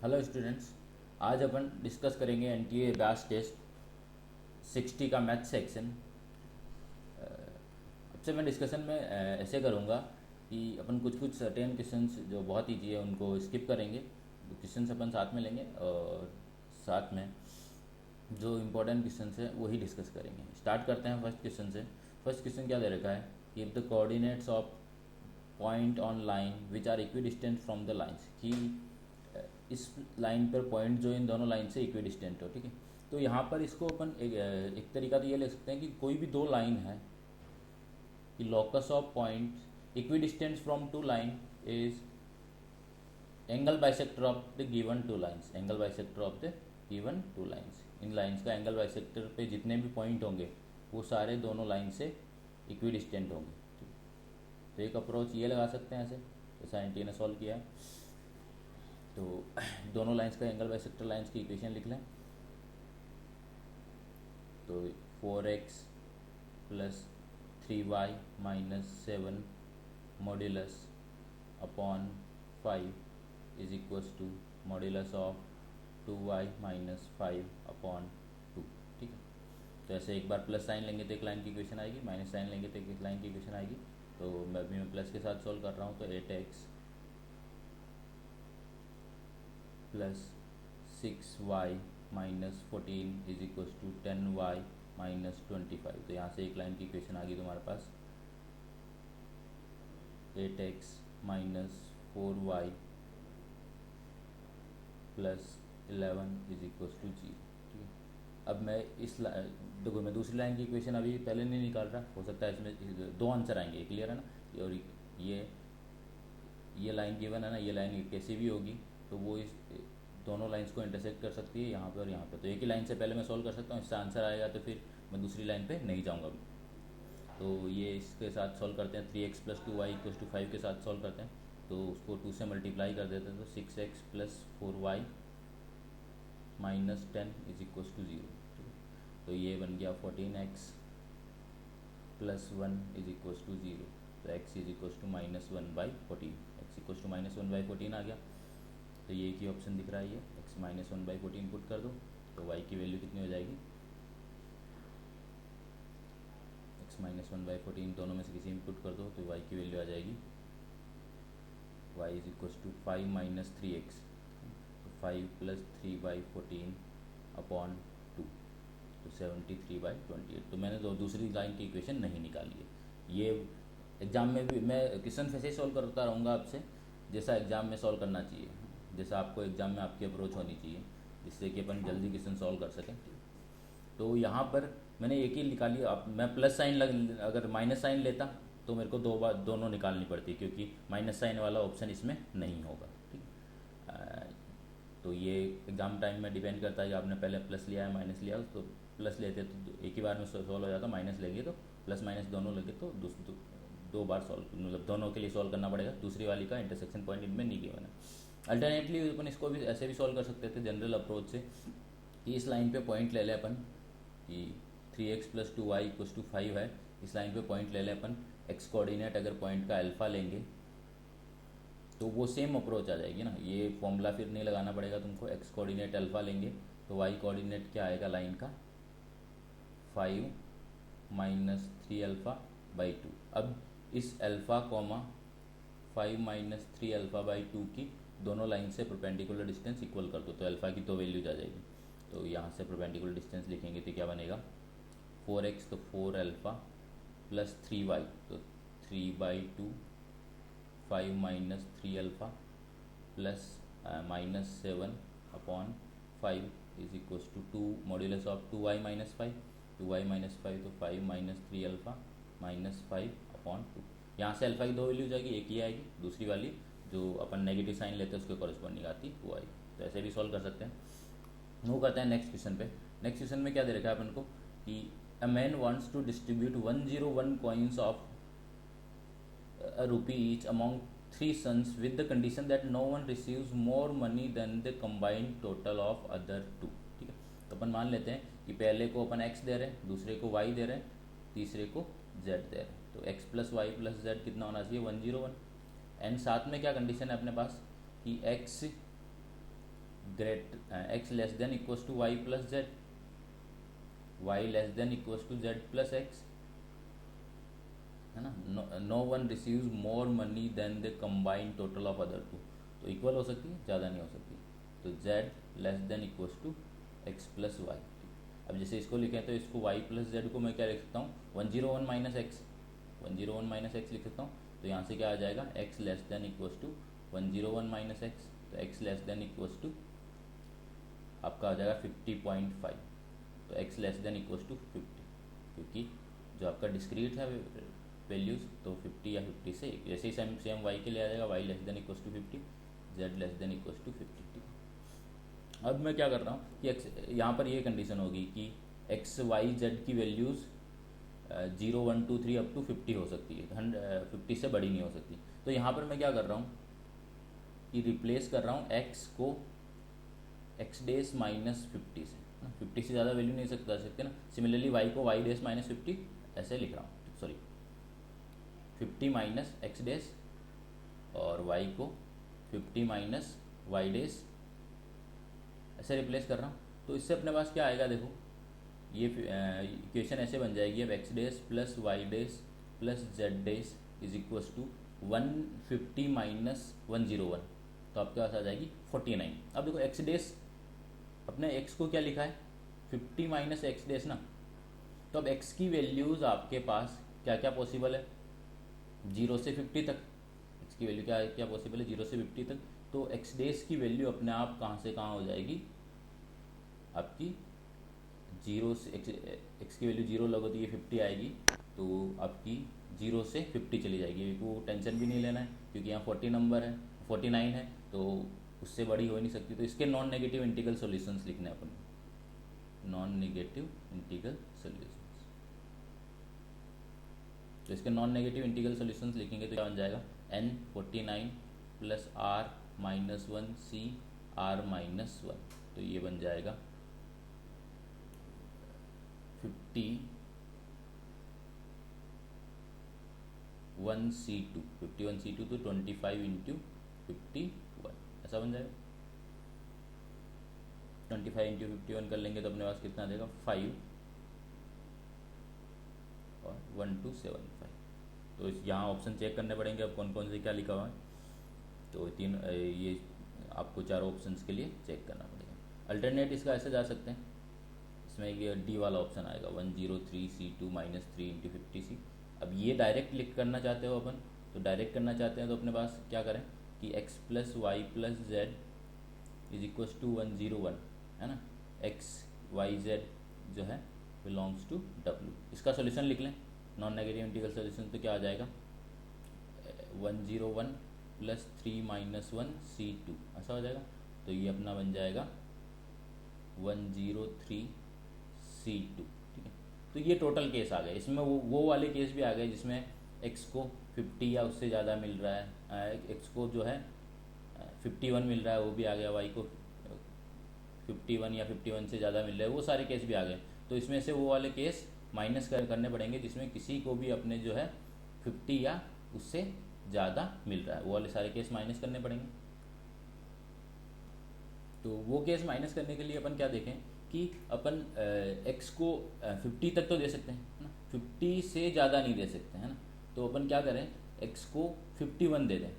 Hello students. आज अपन discuss करेंगे NTA batch test 60 का मैथ सेक्शन। अब से मैं डिस्कशन में ऐसे करूँगा कि अपन कुछ कुछ सर्टेन क्वेश्चंस जो बहुत ईजी है उनको स्किप करेंगे। क्वेश्चंस अपन साथ में लेंगे और साथ में जो इम्पोर्टेंट क्वेश्चंस है वही डिस्कस करेंगे। स्टार्ट करते हैं फर्स्ट क्वेश्चन से। फर्स्ट क्वेश्चन क्या दे रखा है कि if the coordinates of point on line which are equidistant from the lines, कि इस लाइन पर पॉइंट जो इन दोनों लाइन से इक्विडिस्टेंट हो। ठीक है, तो यहाँ पर इसको अपन एक तरीका तो ये ले सकते हैं कि कोई भी दो लाइन है कि locus of points equidistant from two line is angle bisector of the given two lines, angle bisector of the given two lines। In lines का एंगल बाइसेक्टर पे जितने भी पॉइंट होंगे वो सारे दोनों लाइन से इक्विडिस्टेंट होंगे। तो एक अप्रोच ये लगा सकते हैं ऐसे, जैसा एनटीए ने सॉल्व किया है। तो दोनों लाइंस का एंगल बाइसेक्टर लाइंस की इक्वेशन लिख लें। तो 4x plus 3y minus 7 modulus upon 5 is equals to modulus of 2y minus 5 upon 2। ठीक है, तो ऐसे एक बार प्लस साइन लेंगे तो एक लाइन की इक्वेशन आएगी, माइनस साइन लेंगे तो एक लाइन की इक्वेशन आएगी। तो मैं अभी प्लस के साथ सॉल्व कर रहा हूँ। तो 8x plus 6y minus 14 is equals to 10y minus 25। तो यहाँ से एक लाइन की इक्वेशन आ गई तुम्हारे पास 8x minus 4y plus 11 is equals to 0। ठीक है, अब मैं देखो मैं दूसरी लाइन की इक्वेशन अभी पहले नहीं निकाल रहा, हो सकता है इसमें दो आंसर आएंगे, क्लियर है ना। और ये लाइन गिवन है ना, ये लाइन कैसी भी होगी तो वो इस दोनों लाइंस को इंटरसेक्ट कर सकती है यहाँ पे और यहाँ पे। तो एक ही लाइन से पहले मैं सॉल्व कर सकता हूँ, इससे आंसर आएगा तो फिर मैं दूसरी लाइन पे नहीं जाऊँगा। तो ये इसके साथ सॉल्व करते हैं, 3x plus 2y equals to 5 के साथ सॉल्व करते हैं। तो उसको 2 से मल्टीप्लाई कर देते हैं, तो 6x plus 4y minus 10 is equals to 0। तो ये बन गया 14x plus 1 is equals to 0। तो x is equals to minus 1/14, x equals to minus 1/14 आ गया। तो ये एक ही ऑप्शन दिख रहा है, ये x माइनस 1/14 पुट कर दो तो y की वैल्यू कितनी हो जाएगी, x माइनस 1/14 दोनों में से किसी में पुट कर दो तो y की वैल्यू आ जाएगी y is equals to 5 minus 3x, तो 5 प्लस 3/14 अपॉन 2, तो 73/28। तो मैंने दूसरी लाइन की इक्वेशन नहीं निकाली है। ये एग्ज़ाम में भी मैं क्वेश्चन ऐसे ही सॉल्व करता रहूँगा आपसे, जैसा एग्ज़ाम में सॉल्व करना चाहिए, जैसा आपको एग्ज़ाम में आपकी अप्रोच होनी चाहिए, जिससे कि अपन जल्दी क्वेश्चन सॉल्व कर सकें। तो यहाँ पर मैंने एक ही निकाली। अब मैं प्लस साइन अगर माइनस साइन लेता तो मेरे को दो बार दोनों निकालनी पड़ती, क्योंकि माइनस साइन वाला ऑप्शन इसमें नहीं होगा। ठीक, तो ये एग्ज़ाम टाइम में डिपेंड करता है कि आपने पहले प्लस लिया है माइनस लिया। तो प्लस लेते तो एक ही बार में सॉल्व हो जाता, माइनस लेंगे तो प्लस माइनस दोनों लगे तो दो बार सॉल्व, मतलब दोनों के लिए सॉल्व करना पड़ेगा। दूसरी वाली का इंटरसेक्शन पॉइंट इनमें नहीं गिवन है। अल्टरनेटली अपन इसको भी ऐसे भी सॉल्व कर सकते थे जनरल अप्रोच से, कि इस लाइन पे पॉइंट ले लें अपन कि 3x plus 2y equals to 5 है। इस लाइन पे पॉइंट ले लें अपन, x कोऑर्डिनेट अगर पॉइंट का अल्फ़ा लेंगे तो वो सेम अप्रोच आ जाएगी ना। ये फॉर्मूला फिर नहीं लगाना पड़ेगा तुमको। x कोऑर्डिनेट अल्फ़ा लेंगे तो y कोऑर्डिनेट क्या आएगा लाइन का, 5 माइनस 3α/2। अब इस अल्फ़ा कॉमा 5 माइनस 3α/2 की दोनों लाइन से परपेंडिकुलर डिस्टेंस इक्वल कर दो, तो अल्फ़ा की दो वैल्यूज आ जाएगी। तो यहाँ से परपेंडिकुलर डिस्टेंस लिखेंगे तो क्या बनेगा, 4x तो 4α प्लस 3y तो 3/2, 5 minus 3α plus minus 7 upon 5 is equals to 2 modulus of 2y minus 5, 2y minus 5 तो 5 माइनस 3α माइनस 5 अपॉन 2। यहाँ से अल्फ़ा की दो वैल्यू जाएगी, एक ही आएगी, दूसरी वाली जो अपन नेगेटिव साइन लेते हैं उसके कॉरस्पॉन्डिंग आती वो आएगी। तो ऐसे भी सॉल्व कर सकते हैं। मूव करते हैं नेक्स्ट क्वेश्चन पे। नेक्स्ट क्वेश्चन में क्या दे रखा है अपन को कि a man wants to distribute 101 coins of a rupee each among 3 sons with the condition that no one receives more money than the combined total of other two। ठीक है, तो अपन मान लेते हैं कि पहले को अपन x दे रहे हैं, दूसरे को y दे रहे हैं, तीसरे को z दे रहे हैं। तो x plus y plus z कितना होना चाहिए, 101। एंड साथ में क्या कंडीशन है अपने पास कि x great x less than equals to y plus z, y less than equals to z plus x, है ना। No one receives more money than the combined total of other two, तो equal हो सकती है, ज़्यादा नहीं हो सकती। तो z less than equals to x plus y. अब जैसे इसको लिखें तो इसको वाई प्लस जेड को मैं क्या लिख सकता हूँ, 101 माइनस एक्स, 101 माइनस एक्स लिख सकता हूँ। तो यहाँ से क्या आ जाएगा, x less than equals to 101 minus x, तो x less than equals to आपका आ जाएगा 50.5। तो x less than equals to 50, क्योंकि जो आपका डिस्क्रीट है वैल्यूज़, तो 50 या 50 से जैसे ही सेम सेम वाई के लिए आ जाएगा, y less than equals to 50, z less than equals to 50। ठीक है, अब मैं क्या कर रहा हूँ कि एक्स, यहाँ पर ये कंडीशन होगी कि एक्स वाई जेड की वैल्यूज़ 0 1 2 3 अप टू 50 हो सकती है, 50 से बड़ी नहीं हो सकती। तो यहाँ पर मैं क्या कर रहा हूँ कि रिप्लेस कर रहा हूँ एक्स को एक्स डेस माइनस 50 से, 50 से ज़्यादा वैल्यू नहीं सकता सकते ना। सिमिलरली वाई को वाई डेस माइनस 50 ऐसे लिख रहा हूँ, सॉरी 50 माइनस एक्स डेस, और वाई को 50 माइनस वाई डेस ऐसे रिप्लेस कर रहा हूँ। तो इससे अपने पास क्या आएगा, देखो ये इक्वेशन ऐसे बन जाएगी। अब x dash plus y dash plus z dash is equals to 150 minus 101, तो आपके पास आ जाएगी 49। अब देखो एक्स डेस, अपने एक्स को क्या लिखा है 50 माइनस एक्स डेस ना, तो अब एक्स की वैल्यूज़ आपके पास क्या क्या पॉसिबल है, 0 से 50 तक। एक्स की वैल्यू क्या क्या पॉसिबल है, 0 से 50 तक। तो एक्स डेस की वैल्यू अपने आप कहाँ से कहाँ हो जाएगी आपकी, 0 से एक्स की वैल्यू 0 लगो तो ये 50 आएगी, तो आपकी 0 से 50 चली जाएगी। वो टेंशन भी नहीं लेना है, क्योंकि यहाँ 40 नंबर है, 49 है, तो उससे बड़ी हो ही नहीं सकती। तो इसके नॉन नेगेटिव इंटीग्रल सॉल्यूशंस लिखने हैं अपन, नॉन नेगेटिव इंटीग्रल सॉल्यूशंस। तो इसके नॉन नेगेटिव इंटीग्रल सॉल्यूशंस लिखेंगे तो क्या बन जाएगा, n 49 plus r minus 1 c r minus 1, तो ये बन जाएगा 51c2, 51c2 तो 25 इंटू 51 ऐसा बन जाएगा। 25 इंटू 51 कर लेंगे तो अपने पास कितना देगा 5 और 1275। तो इस यहाँ ऑप्शन चेक करने पड़ेंगे अब कौन कौन से क्या लिखा हुआ है। तो तीन ये आपको चारों ऑप्शंस के लिए चेक करना पड़ेगा। अल्टरनेट इसका ऐसे जा सकते हैं, इसमें ये डी वाला ऑप्शन आएगा 103c2 माइनस 3 इंटू 50c। अब ये डायरेक्ट लिख करना चाहते हो अपन, तो डायरेक्ट करना चाहते हैं तो अपने पास क्या करें कि x plus y plus z is equals to 101, है ना। x y z जो है बिलोंग्स टू w। इसका सोल्यूशन लिख लें, नॉन नेगेटिव इंटीग्रल सोल्यूशन, तो क्या आ जाएगा 101 प्लस 3 माइनस 1 c2 ऐसा हो जाएगा। तो ये अपना बन जाएगा 103 c2। ठीक है, तो ये टोटल केस आ गए। इसमें वो वाले केस भी आ गए जिसमें x को 50 या उससे ज़्यादा मिल रहा है, x को जो है 51 मिल रहा है, वो भी आ गया, y को 51 या 51 से ज़्यादा मिल रहा है, वो सारे केस भी आ गए। तो इसमें से वो वाले केस माइनस करने पड़ेंगे जिसमें किसी को भी अपने जो है 50 या उससे ज़्यादा मिल रहा है, वो वाले सारे केस माइनस करने पड़ेंगे। तो वो केस माइनस करने के लिए अपन क्या देखें कि अपन x को 50 तक तो दे सकते हैं ना, 50 से ज़्यादा नहीं दे सकते, है ना। तो अपन क्या करें, x को 51 दे दें।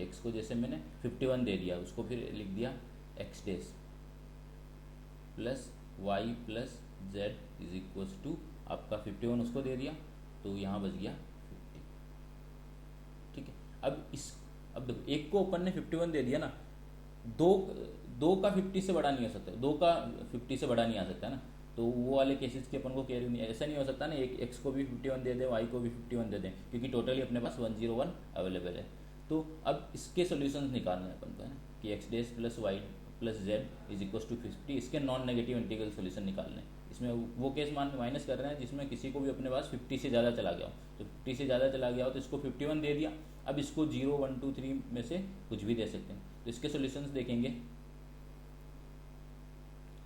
x को जैसे मैंने 51 दे दिया, उसको फिर लिख दिया x dash plus y plus z is equals to आपका 51 उसको दे दिया, तो यहाँ बच गया 50। ठीक है, अब देखो एक को अपन ने 51 दे दिया ना, दो का 50 से बड़ा नहीं हो सकता, दो का 50 से बड़ा नहीं आ सकता ना। तो वो वाले केसेस की अपन को केयर नहीं, ऐसा नहीं हो सकता ना, एक एक्स को भी 51 दे दें, वाई को भी 51 दे दें, क्योंकि टोटली अपने पास 101 अवेलेबल है। तो अब इसके सॉल्यूशंस निकालने हैं अपन को, है ना, कि x dash plus y plus z is equals to 50, इसके नॉन नेगेटिव इंटीग्रल सॉल्यूशन निकालने हैं। इसमें वो केस माइनस कर रहे हैं जिसमें किसी को भी अपने पास 50 से ज़्यादा चला गया हो, तो 50 से ज़्यादा चला गया हो तो इसको 51 दे दिया। अब इसको 0 1 2 3 में से कुछ भी दे सकते हैं। तो इसके सॉल्यूशंस देखेंगे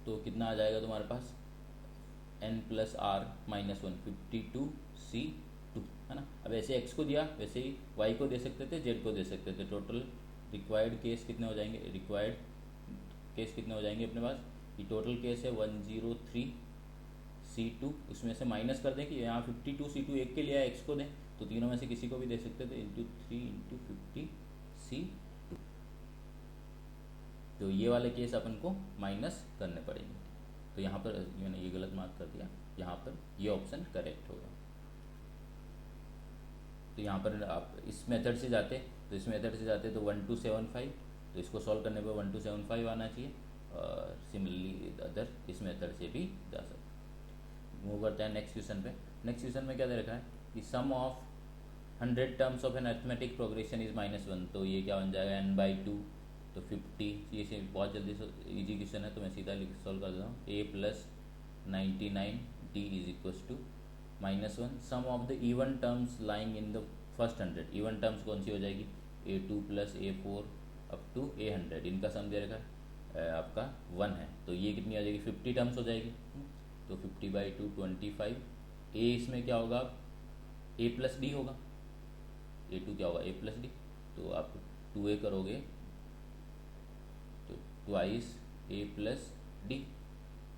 तो कितना आ जाएगा तुम्हारे पास, n plus r minus 1 52c2, है ना। अब ऐसे x को दिया वैसे ही y को दे सकते थे, z को दे सकते थे। टोटल रिक्वायर्ड केस कितने हो जाएंगे, रिक्वायर्ड केस कितने हो जाएंगे अपने पास? ये टोटल केस है 103C2, उसमें से माइनस कर दें कि यहाँ 52C2 एक के लिए है, एक्स को दें तो तीनों में से किसी को भी दे सकते थे, इंटू 3 इंटू 50C2। तो ये वाले केस अपन को माइनस करने पड़ेंगे। तो यहाँ पर मैंने ये गलत मार्क कर दिया, यहाँ पर ये ऑप्शन करेक्ट होगा। तो यहाँ पर आप इस मेथड से जाते तो 1275, तो इसको सॉल्व करने पर 1275 आना चाहिए, और सिमिलरली अदर इस मेथड से भी जा सकते। मूव करते हैं नेक्स्ट क्वेश्चन पे। नेक्स्ट क्वेश्चन में क्या दे रखा है कि sum of 100 terms of an arithmetic progression is -1, तो ये क्या बन जाएगा n/2, तो 50। ये बहुत जल्दी से इजी क्वेश्चन है तो मैं सीधा सॉल्व कर देता हूँ। a+99d is equal to -1 sum of the even terms lying in the first 100। Even terms कौन सी हो जाएगी? a2 + a4 up to a100, इनका सम दे रखा है आपका 1 है, तो ये कितनी आ जाएगी? 50 टर्म्स हो जाएगी। तो 50/2 25। a इसमें क्या होगा? a+d होगा। a2 क्या होगा? a+d। तो आप 2a करोगे तो ट्वाइस a+d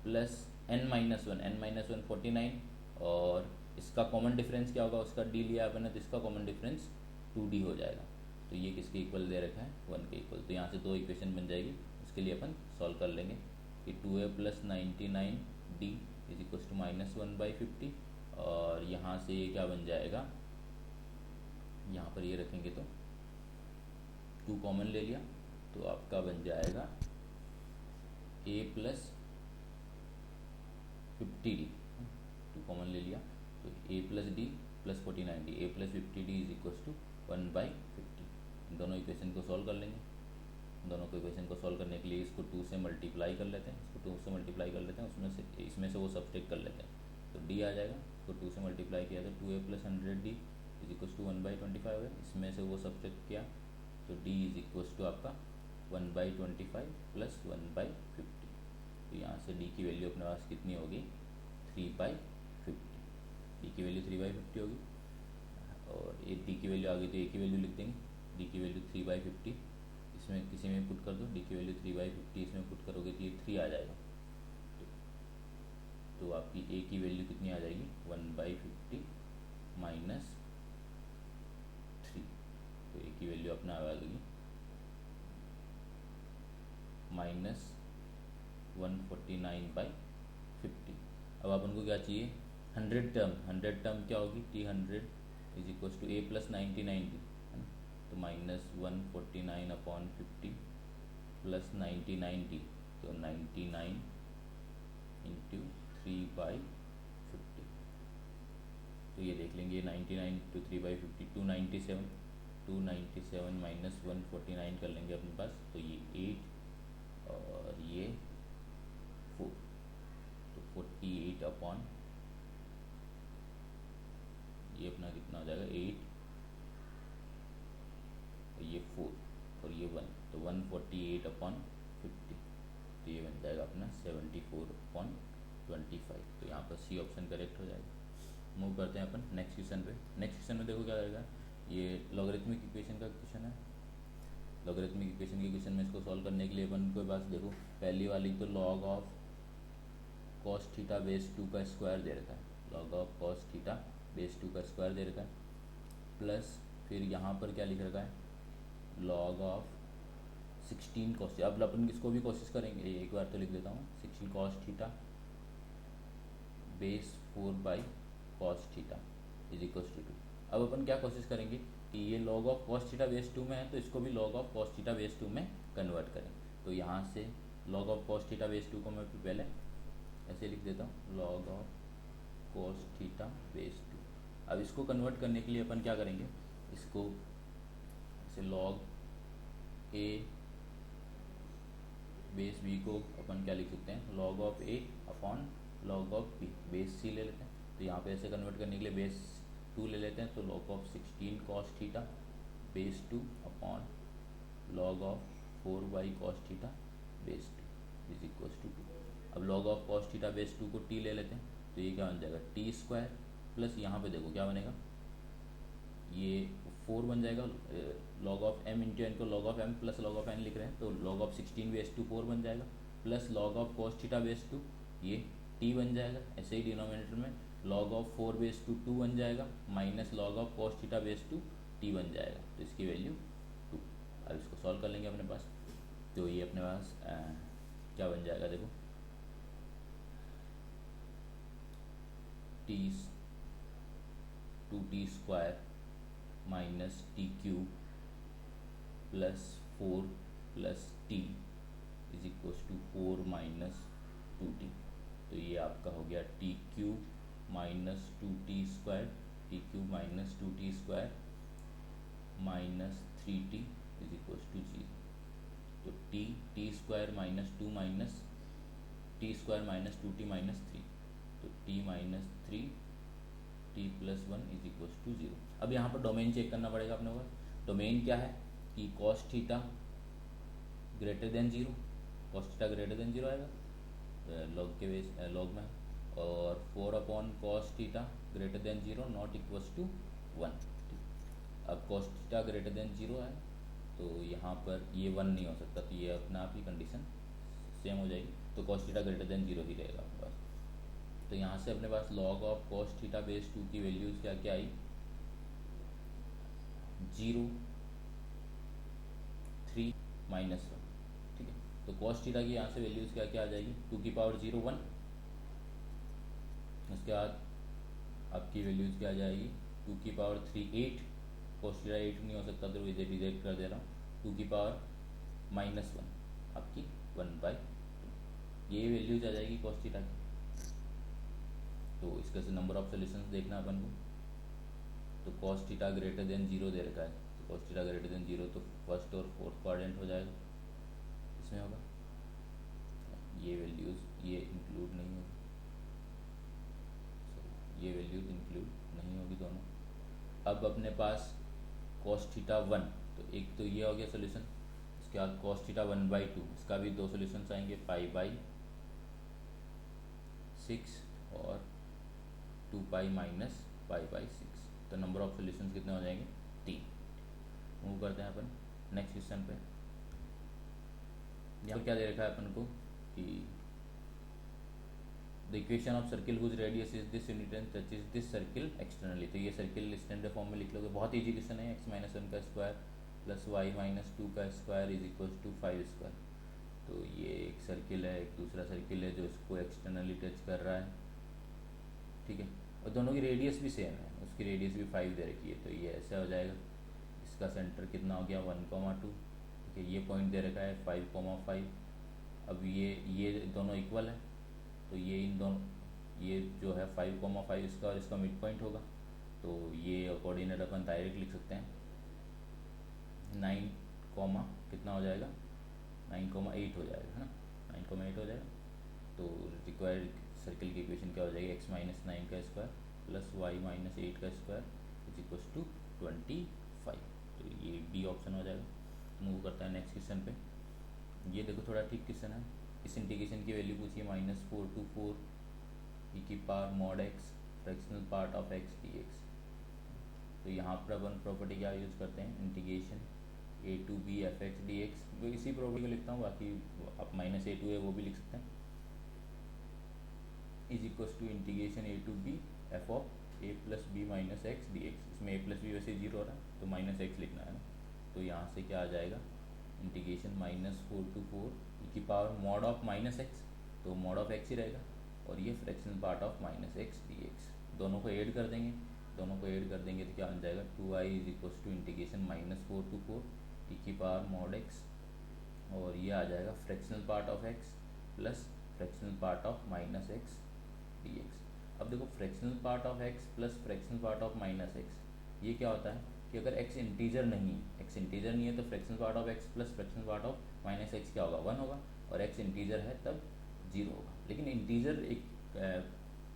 प्लस n-1 49, और इसका कॉमन डिफरेंस क्या होगा? उसका d लिया अपन ने तो इसका कॉमन डिफरेंस 2d हो जाएगा। तो ये किसके इक्वल दे रखा है? 1 के इक्वल। तो यहाँ से 2 इक्वेशन बन जाएगी, उसके लिए अपन सॉल्व कर लेंगे कि 2a + 99d is equal to -1/50, और यहाँ से ये क्या बन जाएगा? यहाँ पर ये रखेंगे तो 2 कॉमन ले लिया तो आपका बन जाएगा a + 50d, 2 कॉमन ले लिया तो a+d + 49d, a + 50d is equal to 1/50। दोनों इक्वेशन को सॉल्व कर लेंगे। दोनों को इक्वेशन को सॉल्व करने के लिए इसको 2 से मल्टीप्लाई कर लेते हैं, इसको 2 से मल्टीप्लाई कर लेते हैं, इसमें से वो सब्सट्रैक्ट कर लेते हैं तो d आ जाएगा। इसको 2 से मल्टीप्लाई किया तो 2a + 100d is equal to 1/25 है, इसमें से वो सब्सट्रैक्ट किया तो d इज इक्वल टू आपका 1/25 + 1/50। तो यहाँ से d की वैल्यू अपने पास कितनी होगी? 3/50। d की वैल्यू 3/50 होगी, और ये d की वैल्यू आ गई तो a की वैल्यू लिख देंगे। d की वैल्यू 3/50 इसमें किसी में पुट कर दो, d की वैल्यू 3/50 इसमें पुट करोगे तो ये 3 आ जाएगा। तो आपकी a की वैल्यू कितनी आ जाएगी? 1/50 - 3। तो a की वैल्यू अपना आ गई -149/50। अब अपन को क्या चाहिए? 100 टर्म क्या होगी? t100 is equal to a + 99d, है ना? तो -149/50 + 99d, तो 99 इंटू 3/50। तो ये देख लेंगे 99 इंटू 3/50 297, 297 - 149 कर लेंगे अपने पास, तो ये 8 और ये 4, तो 48 अपॉन ये अपना कितना हो जाएगा? 8, और ये 4 और ये 1, तो 148/50, तो ये बन जाएगा अपना 74/25। तो यहाँ पर सी ऑप्शन करेक्ट हो जाएगा। मूव करते हैं अपन नेक्स्ट क्वेश्चन पे। नेक्स्ट क्वेश्चन में देखो क्या रहेगा, ये लॉगरिथमिक इक्वेशन का क्वेश्चन है। लॉगरिथमिक इक्वेशन के क्वेश्चन में इसको सॉल्व करने के लिए अपन के पास देखो पहली वाली तो log of cos theta base 2 का स्क्वायर दे रखा है, log of cos theta base 2 का स्क्वायर दे रखा है, प्लस फिर यहाँ पर क्या लिख रखा है? log of 16 cos। अब अपन इसको भी कोशिश करेंगे, एक बार तो लिख देता हूँ 16 cos theta base 4/cos theta is equal to 2। अब अपन क्या कोशिश करेंगे कि ये log of cos theta base 2 में है तो इसको भी log of cos theta base 2 में कन्वर्ट करें। तो यहाँ से log of cos theta base 2 को मैं पहले ऐसे लिख देता हूँ, log of cos theta base 2। अब इसको कन्वर्ट करने के लिए अपन क्या करेंगे, इसको ऐसे log a बेस b को अपन क्या लिख सकते हैं? log of a upon log of b, base c ले लेते हैं। तो यहाँ पे ऐसे कन्वर्ट करने के लिए बेस 2 ले लेते हैं, तो log of 16 cos theta base 2 upon log of 4/cos theta base 2 is equal to 2। अब log of cos theta base 2 को t ले लेते हैं, तो ये क्या बन जाएगा? t² प्लस यहाँ पे देखो क्या बनेगा, ये 4 बन जाएगा, log of m into n को log of m plus log of n लिख रहे हैं तो लॉग ऑफ 16 बेस टू 4 बन जाएगा, plus log of cos theta base two ये t बन जाएगा। ऐसे ही डिनोमिनेटर में लॉग ऑफ 4 बेस टू 2 बन जाएगा, minus log of cos theta base two t बन जाएगा, तो इसकी वैल्यू 2। अब इसको सॉल्व कर लेंगे अपने पास, तो ये अपने पास क्या बन जाएगा, देखो t 2t square minus t cube plus 4 plus t is equals to 4 minus 2t। तो ये आपका हो गया t cube minus 2t square, t cube minus 2t square minus 3t is equals to 0। तो t square minus 2 minus t square minus 2t minus 3, तो t minus 3 t plus 1 is equals to 0। अब यहाँ पर domain check करना पड़ेगा अपने को। Domain क्या है कि cos theta greater than 0, cos theta greater than 0 आएगा लॉग के बेस लॉग में, और 4 अपॉन cos theta greater than 0 not equals to 1। अब कॉस थीटा ग्रेटर देन 0 है तो यहाँ पर ये 1 नहीं हो सकता, तो ये अपने आप ही कंडीशन सेम हो जाएगी, तो कॉस थीटा ग्रेटर देन 0 ही रहेगा अपने पास। तो यहाँ से अपने पास log of cos theta base 2 की वैल्यूज़ क्या क्या आई, 0, 3 माइनस 1। ठीक है, तो कॉस थीटा की यहाँ से वैल्यूज़ क्या क्या आ जाएगी, 2 की पावर 0 1, उसके बाद आपकी वैल्यूज़ क्या आ जाएगी, 2 की पावर 3 8, कॉस थीटा 8 नहीं हो सकता तो इसे रिजेक्ट कर दे रहा हूँ, 2 की पावर माइनस 1 आपकी 1/2, ये वैल्यूज आ जाएगी कॉस थीटा की। तो इसका से नंबर ऑफ सोल्यूशंस देखना अपन को, तो कॉस थीटा ग्रेटर देन 0 दे रखा है, तो कॉस थीटा ग्रेटर देन 0 तो फर्स्ट और फोर्थ क्वाड्रेंट हो जाएगा, इसमें होगा ये वैल्यूज़ ये इंक्लूड नहीं होगी, ये वैल्यूज इंक्लूड नहीं होगी दोनों। अब अपने पास कॉस थीटा 1, तो एक तो ये हो गया सोल्यूशन, इसके बाद कॉस थीटा 1/2, इसका भी दो सोल्यूशंस आएंगे, 5/6 और 2 माइनस 5/6। तो नंबर ऑफ सोल्यूशंस कितने हो जाएंगे, 3। मूव करते हैं अपन नेक्स्ट क्वेश्चन पे। यहाँ पर क्या दे रखा है अपन को कि the equation of circle whose radius is this unit and touches this circle externally. तो ये सर्किल स्टैंडर्ड फॉर्म में लिख लोगे, बहुत ईजी क्वेश्चन है। x-1 का स्क्वायर प्लस y-2 का square is equals to 5 square. तो ये एक सर्किल है, एक दूसरा सर्किल है जो इसको एक्सटर्नली टच कर रहा है, ठीक है, और दोनों की रेडियस भी सेम है, उसकी रेडियस भी 5 दे रखी है। तो ये ऐसा हो जाएगा, इसका सेंटर कितना हो गया 1,2, ठीक है, ये पॉइंट दे रखा है 5,5। अब ये दोनों इक्वल है, तो ये इन दोनों ये जो है 5,5 इसका और इसका मिड पॉइंट होगा, तो ये कोऑर्डिनेट अपन डायरेक्ट लिख सकते हैं 9, कितना हो जाएगा 9,8 हो जाएगा, है ना, 9,8 हो जाएगा। तो रिक्वायर्ड सर्किल की इक्वेशन क्या हो जाएगी, x-9 का स्क्वायर प्लस y-8 का स्क्वायर इज इक्वल्स टू 25। तो ये डी ऑप्शन हो जाएगा। मूव करता है नेक्स्ट क्वेश्चन पे। ये देखो थोड़ा ठीक क्वेश्चन है। इस इंटीग्रेशन की वैल्यू पूछिए -4 to 4 e mod x fractional part of x dx। तो यहाँ पर अपन प्रॉपर्टी क्या यूज़ करते हैं, integration a to b f(x) dx। वो इसी प्रॉपर्टी को लिखता हूँ, बाकी आप -a to a वो भी लिख सकते हैं, is equals to integration a to b f of a plus b minus x d x. इसमें a प्लस बी वैसे 0 हो रहा है तो माइनस एक्स लिखना है ना, तो यहाँ से क्या आ जाएगा integration -4 to 4 e mod of -x, तो mod ऑफ x ही रहेगा, और ये fractional part of -x dx। दोनों को ऐड कर देंगे, दोनों को ऐड कर देंगे तो क्या बन जाएगा 2i is equals to integration -4 to 4 e mod x, और ये आ जाएगा fractional part of x plus fractional part of -x dx। अब देखो fractional part of x plus fractional part of -x, ये क्या होता है कि अगर x इंटीजर नहीं है, x इंटीजर नहीं है तो fractional part of x plus fractional part of -x क्या होगा 1 होगा, और x इंटीजर है तब 0 होगा। लेकिन इंटीजर एक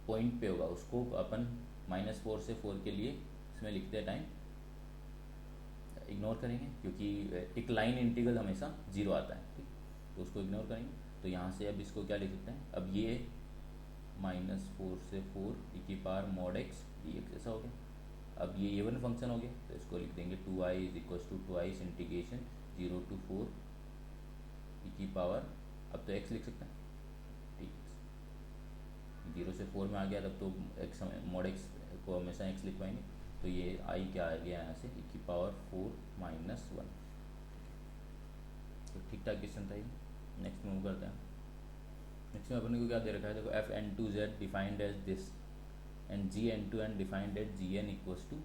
पॉइंट पे होगा, उसको अपन -4 से 4 के लिए इसमें लिखते टाइम इग्नोर करेंगे, क्योंकि एक लाइन इंटीग्रल हमेशा 0 आता है, ठीक, तो उसको इग्नोर करेंगे। तो यहाँ से अब इसको क्या लिख सकते हैं, अब ये -4 से 4 e mod x dx ऐसा हो गया। अब ये इवन फंक्शन हो गया, तो इसको लिख देंगे 2i is equal to twice integration 0 to 4 e की पावर, अब तो x लिख सकते हैं, ठीक है, 0 से 4 में आ गया, तब तो x मॉड x को हमेशा x लिख पाएंगे, तो ये i क्या आ गया यहाँ से ई की पावर 4 - 1। तो ठीक ठाक क्वेश्चन था ये। नेक्स्ट मूव करते हैं। नेक्स्ट में अपने को क्या दे रखा है, देखो f(n2z) defined as this and gn2n defined as gn equals to,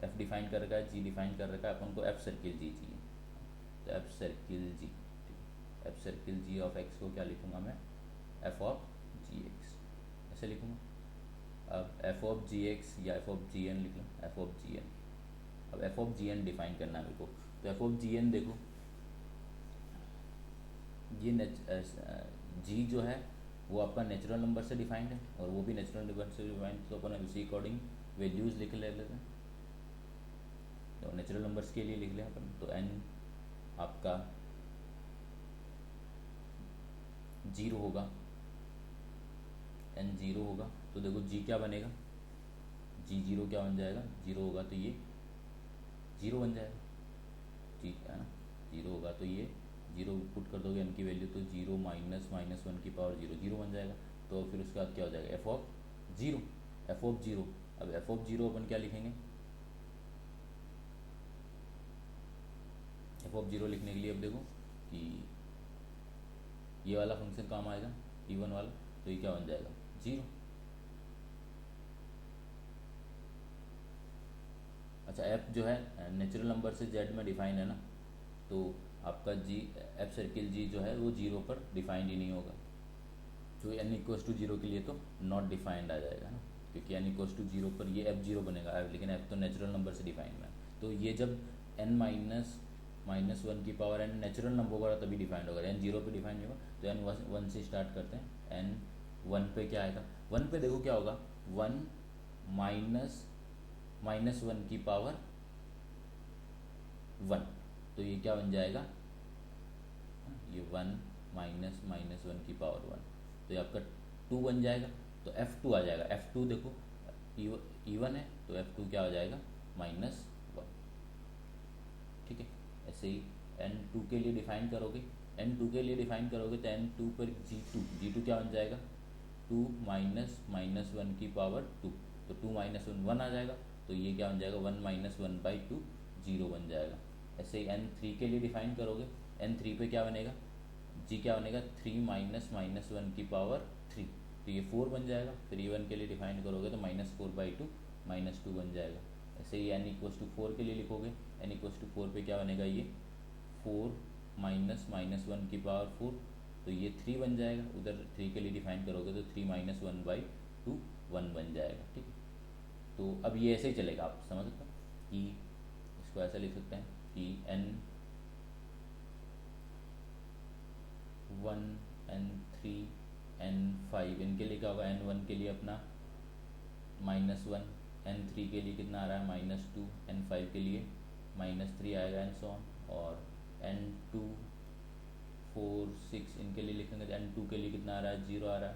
f define कर रखा है, g डिफाइन कर रखा है, अपन को f सर्किल g चाहिए, तो f circle g, f circle g of x को क्या लिखूंगा मैं, f ऑफ gx ऐसे लिखूंगा। अब f ऑफ gx या f ऑफ gn लिख लो, f ऑफ gn। अब f ऑफ gn डिफाइन करना है मेरे को, तो f ऑफ gn देखो, ये g जो है वो आपका नेचुरल नंबर से डिफाइंड है, और वो भी नेचुरल नंबर से डिफाइंड, तो अपन उसी अकॉर्डिंग वैल्यूज़ लिख लेते हैं। तो नेचुरल नंबर्स के लिए लिख लें अपन, तो n आपका 0 होगा, n 0 होगा, तो देखो g क्या बनेगा, g 0 क्या बन जाएगा, 0 होगा तो ये 0 बन जाएगा, ठीक है ना, 0 होगा तो ये 0 पुट कर दोगे n की वैल्यू, तो 0 - 1 की पावर 0 0 बन जाएगा। तो फिर उसके बाद क्या हो जाएगा, f ऑफ 0, f ऑफ 0। अब f ऑफ 0 अपन क्या लिखेंगे, f ऑफ 0 लिखने के लिए अब देखो कि ये वाला फंक्शन काम आएगा, इवन वाला, तो ये क्या बन जाएगा, 0। अच्छा, f जो है नेचुरल नंबर से z में डिफाइन है ना, तो आपका g f सर्किल g जो है वो 0 पर डिफाइंड ही नहीं होगा, जो n इक्वल्स टू 0 के लिए तो नॉट डिफाइंड आ जाएगा ना, क्योंकि n इक्वल्स टू 0 पर ये f 0 बनेगा, लेकिन f तो नेचुरल नंबर से डिफाइंड है, तो ये जब n -1 की पावर n नेचुरल नंबर होगा तभी डिफाइंड होगा, n 0 पे डिफाइंड नहीं होगा। तो n 1 से स्टार्ट करते हैं, n 1 पे क्या आएगा, 1 पे देखो क्या होगा, 1 -1 की पावर 1, तो ये क्या बन जाएगा, ये 1 -1 की पावर 1, तो ये आपका 2 बन जाएगा, तो f2 आ जाएगा, f2 देखो इवन है, तो f2 क्या हो जाएगा, -1, ठीक है। ऐसे ही n2 के लिए डिफाइन करोगे, n2 के लिए डिफाइन करोगे तो n2 पर g2 क्या बन जाएगा, 2 -1 की पावर 2, तो 2 - 1 आ जाएगा, तो ये क्या बन जाएगा, 1 - 1/2 0 बन जाएगा। ऐसे ही n3 के लिए डिफाइन करोगे, n3 पे क्या बनेगा, g क्या बनेगा, 3 -1 की पावर 3, तो ये 4 बन जाएगा। फिर e1 के लिए डिफाइन करोगे तो -4/2 -2 बन जाएगा। ऐसे ही n इक्वल्स टू 4 के लिए लिखोगे, n इक्वल्स टू 4 पे क्या बनेगा, ये 4 -1 की पावर 4, तो ये 3 बन जाएगा। उधर 3 के लिए डिफाइन करोगे तो 3 - 1/2 1 बन जाएगा, ठीक। तो अब ये ऐसे ही चलेगा, आप समझ सकते हो कि इसको ऐसा लिख सकते हैं कि n1 n3 n5 इनके लिए क्या होगा, n1 के लिए अपना -1, n3 के लिए कितना आ रहा है, -2, n5 के लिए -3 आएगा, एंड सो ऑन। और n2 4 6 इनके लिए लिखेंगे तो n2 के लिए कितना आ रहा है, 0 आ रहा है,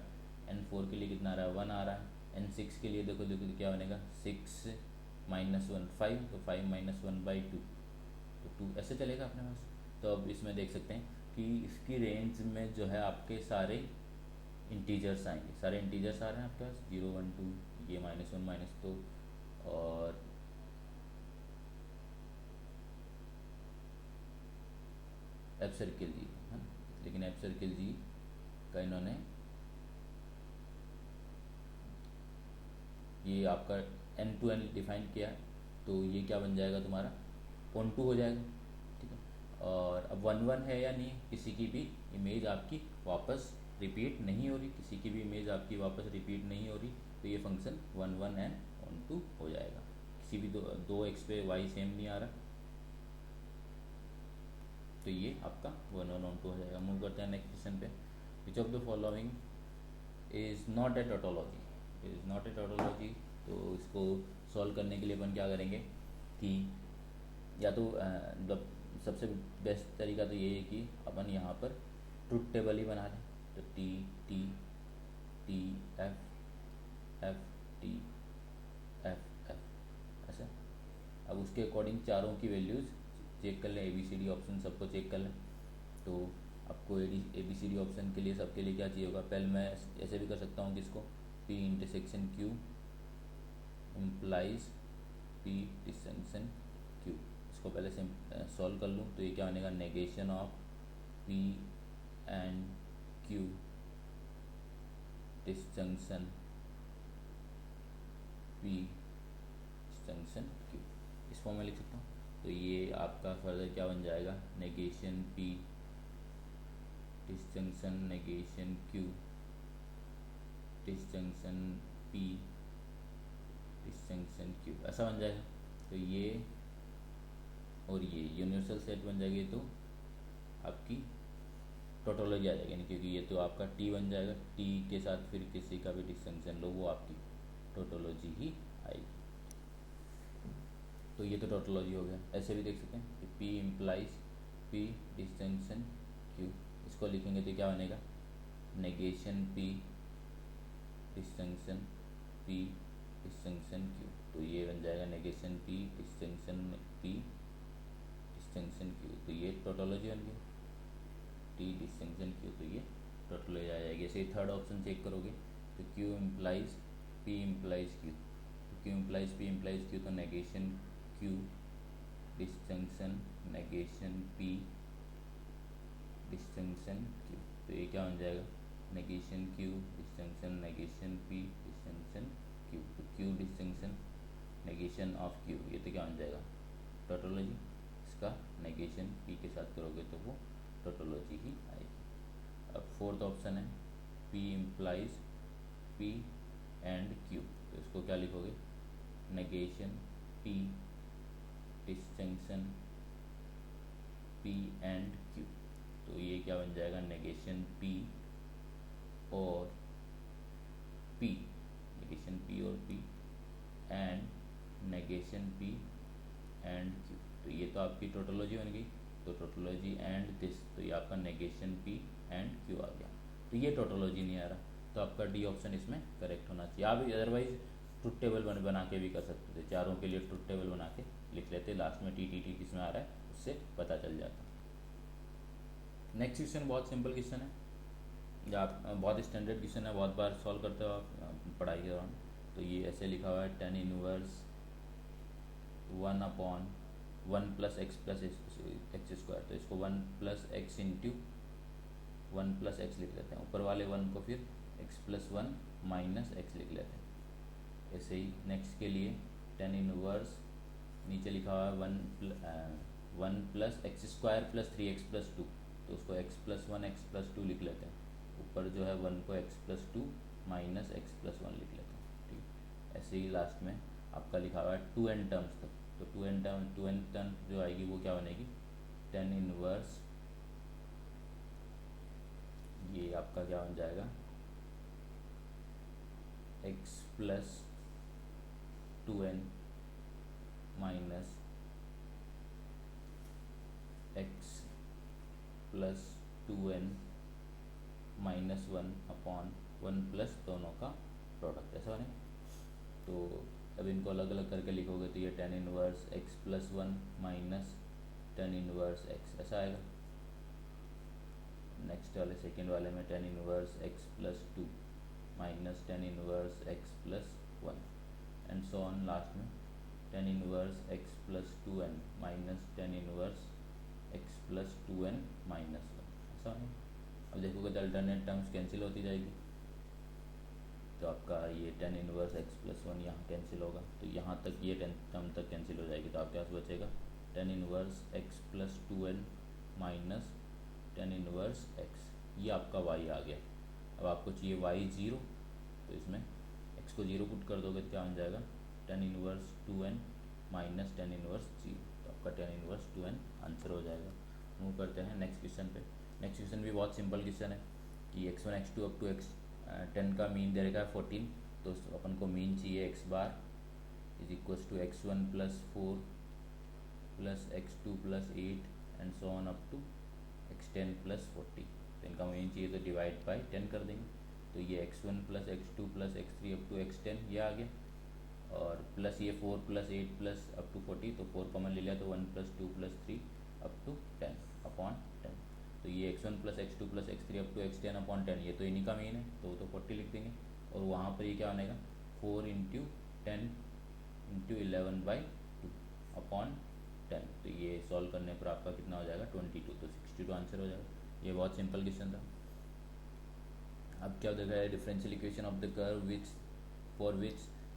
n4 के लिए कितना आ रहा है, 1 आ रहा है, n6 के लिए देखो देखो क्या बनेगा, 6 - 1 5, तो 5 - 1/2, तो 2 ऐसे चलेगा अपने पास। तो अब इसमें देख सकते हैं कि इसकी रेंज में जो है आपके सारे इंटीजर्स आएंगे, सारे इंटीजर्स आ रहे हैं आपके पास, 0 1 2, ये -1 -2, और एफ सर्किल जी है ना, लेकिन एफ सर्किल जी का इन्होंने ये आपका n2n डिफाइन किया है, तो ये क्या बन जाएगा तुम्हारा, on2 हो जाएगा, ठीक है। और अब 1 1 है या नहीं, किसी की भी इमेज आपकी वापस रिपीट नहीं हो रही, किसी की भी इमेज आपकी वापस रिपीट नहीं हो रही, तो ये फंक्शन 1 1 एंड on2 हो जाएगा। किसी भी दो एक्स पे y सेम नहीं आ रहा, तो ये आपका 1 1 on2 हो जाएगा। मूव करते हैं नेक्स्ट क्वेश्चन पे, which of the following is not a tautology, is not a tautology. तो इसको सॉल्व करने के लिए अपन क्या करेंगे कि या तो मतलब सबसे बेस्ट तरीका तो ये है कि अपन यहाँ पर ट्रुथ टेबल ही बना लें, तो T T T F F T F F ऐसा, अब उसके अकॉर्डिंग चारों की वैल्यूज़ चेक कर लें, ABCD ऑप्शन सबको चेक कर लें। तो आपको ABCD ऑप्शन के लिए सबके लिए क्या चाहिए होगा, पहले मैं ऐसे भी कर सकता हूँ कि इसको P intersection Q implies P distinction Q, इसको पहले से सॉल्व कर लूँ तो ये क्या बनेगा, negation of P and Q distinction P distinction Q, इस फॉर्म में लिख सकता हूँ। तो ये आपका फर्दर क्या बन जाएगा, negation P distinction negation Q distinction P distinction Q, ऐसा बन जाएगा। तो ये और ये यूनिवर्सल सेट बन जाएगी, तो आपकी टोटोलॉजी आ जाएगी, क्योंकि ये तो आपका T बन जाएगा, T के साथ फिर किसी का भी डिस्टिंक्शन लो वो आपकी टोटोलॉजी ही आएगी। तो ये तो टोटोलॉजी हो गया। ऐसे भी देख सकते हैं कि P implies P distinction Q, इसको लिखेंगे तो क्या बनेगा, negation P distinction P distinction Q, तो ये बन जाएगा negation P distinction P distinction Q, तो ये टोटोलॉजी बन गई T डिस्टिंक्शन Q, तो ये टोटोलॉजी आ जाएगी। ऐसे ही थर्ड ऑप्शन चेक करोगे तो Q implies P implies Q, तो Q implies P implies Q, तो negation Q distinction negation P distinction Q, तो ये क्या बन जाएगा, negation Q distinction negation P distinction Q, तो Q distinction negation of Q, ये तो क्या बन जाएगा, टोटोलॉजी। इसका नेगेशन P के साथ करोगे तो वो टोटोलॉजी ही आएगी। अब फोर्थ ऑप्शन है P implies P and Q, तो इसको क्या लिखोगे, negation P distinction P and Q, तो ये क्या बन जाएगा, नेगेशन P और P, नेगेशन P और P and negation P and Q, तो ये तो आपकी टोटोलॉजी बन गई। तो टोटोलॉजी एंड दिस, तो ये आपका नेगेशन P एंड Q आ गया। तो ये टोटोलॉजी नहीं आ रहा, तो आपका डी ऑप्शन इसमें करेक्ट होना चाहिए। आप अदरवाइज ट्रुथ टेबल बना के भी कर सकते थे, चारों के लिए ट्रुथ टेबल बना के लिख लेते, लास्ट में TTT किसमें आ रहा है उससे पता चल जाता। नेक्स्ट क्वेश्चन बहुत सिंपल क्वेश्चन है, या आप बहुत स्टैंडर्ड क्वेश्चन है, बहुत बार सॉल्व करते हो आप पढ़ाई के दौरान। तो ये ऐसे लिखा हुआ है, tan inverse 1/1 plus x plus x square, तो इसको 1 plus x into 1 plus x लिख लेते हैं, ऊपर वाले 1 को फिर x प्लस 1 माइनस एक्स लिख लेते हैं। ऐसे ही नेक्स्ट के लिए tan इनवर्स नीचे लिखा हुआ है 1 plus x square plus 3x plus 2, तो उसको x प्लस 1 x प्लस 2 लिख लेते हैं, ऊपर जो है 1 को x plus 2 minus x plus 1 लिख लेते हैं। ठीक, ऐसे ही लास्ट में आपका लिखा हुआ है 2n टर्म्स तक, तो 2n टर्म जो आएगी वो क्या बनेगी, tan इनवर्स, ये आपका क्या बन जाएगा, x plus 2n minus x plus 2n minus 1/1 plus दोनों का प्रोडक्ट, ऐसा बने। तो अब इनको अलग अलग करके लिखोगे तो ये tan inverse x plus 1 minus tan inverse x, ऐसा आएगा। नेक्स्ट वाले सेकेंड वाले में tan inverse x plus 2 minus tan inverse x plus 1 and so on, last में tan inverse x plus 2n minus tan inverse x plus 2n minus 1, ऐसा है। अब देखोगे तो अल्टरनेट टर्म्स कैंसिल होती जाएगी, तो आपका ये tan इनवर्स x प्लस 1 यहाँ कैंसिल होगा, तो यहाँ तक ये टर्म तक कैंसिल हो जाएगी, तो आपके पास बचेगा tan inverse x plus 2n minus tan inverse x, ये आपका y आ गया। अब आपको चाहिए y 0, तो इसमें x को 0 पुट कर दोगे तो क्या बन जाएगा, tan inverse 2n minus tan inverse 0, तो आपका tan इनवर्स 2n आंसर हो जाएगा। मूव करते हैं नेक्स्ट क्वेश्चन पे। नेक्स्ट क्वेश्चन भी बहुत सिंपल क्वेश्चन है कि x1 x2 up to x10 का मीन दे रखा है 14, तो अपन को मीन चाहिए x bar is equals to x1 plus 4 plus x2 plus 8 and so on up to x10 plus 40, तो इनका मीन चाहिए तो डिवाइड बाई 10 कर देंगे, तो ये x1 plus x2 plus x3 up to x10 ये आ गया। और प्लस ये 4 प्लस 8 प्लस अप टू 40, तो 4 कॉमन ले लिया तो 1 plus 2 plus 3 up to 10 upon 10। तो ये x1 plus x2 plus x3 up to x10 upon 10, ये तो इन्हीं का मीन है, तो 40 लिख देंगे। और वहाँ पर ये क्या बनेगा 4 इंटू 10 इंटू 11/2 अपॉन 10। तो ये सॉल्व करने पर आपका कितना हो जाएगा 22, तो 62 आंसर हो जाएगा। ये बहुत सिंपल क्वेश्चन था। अब क्या देखा है, differential equation of the curve which for which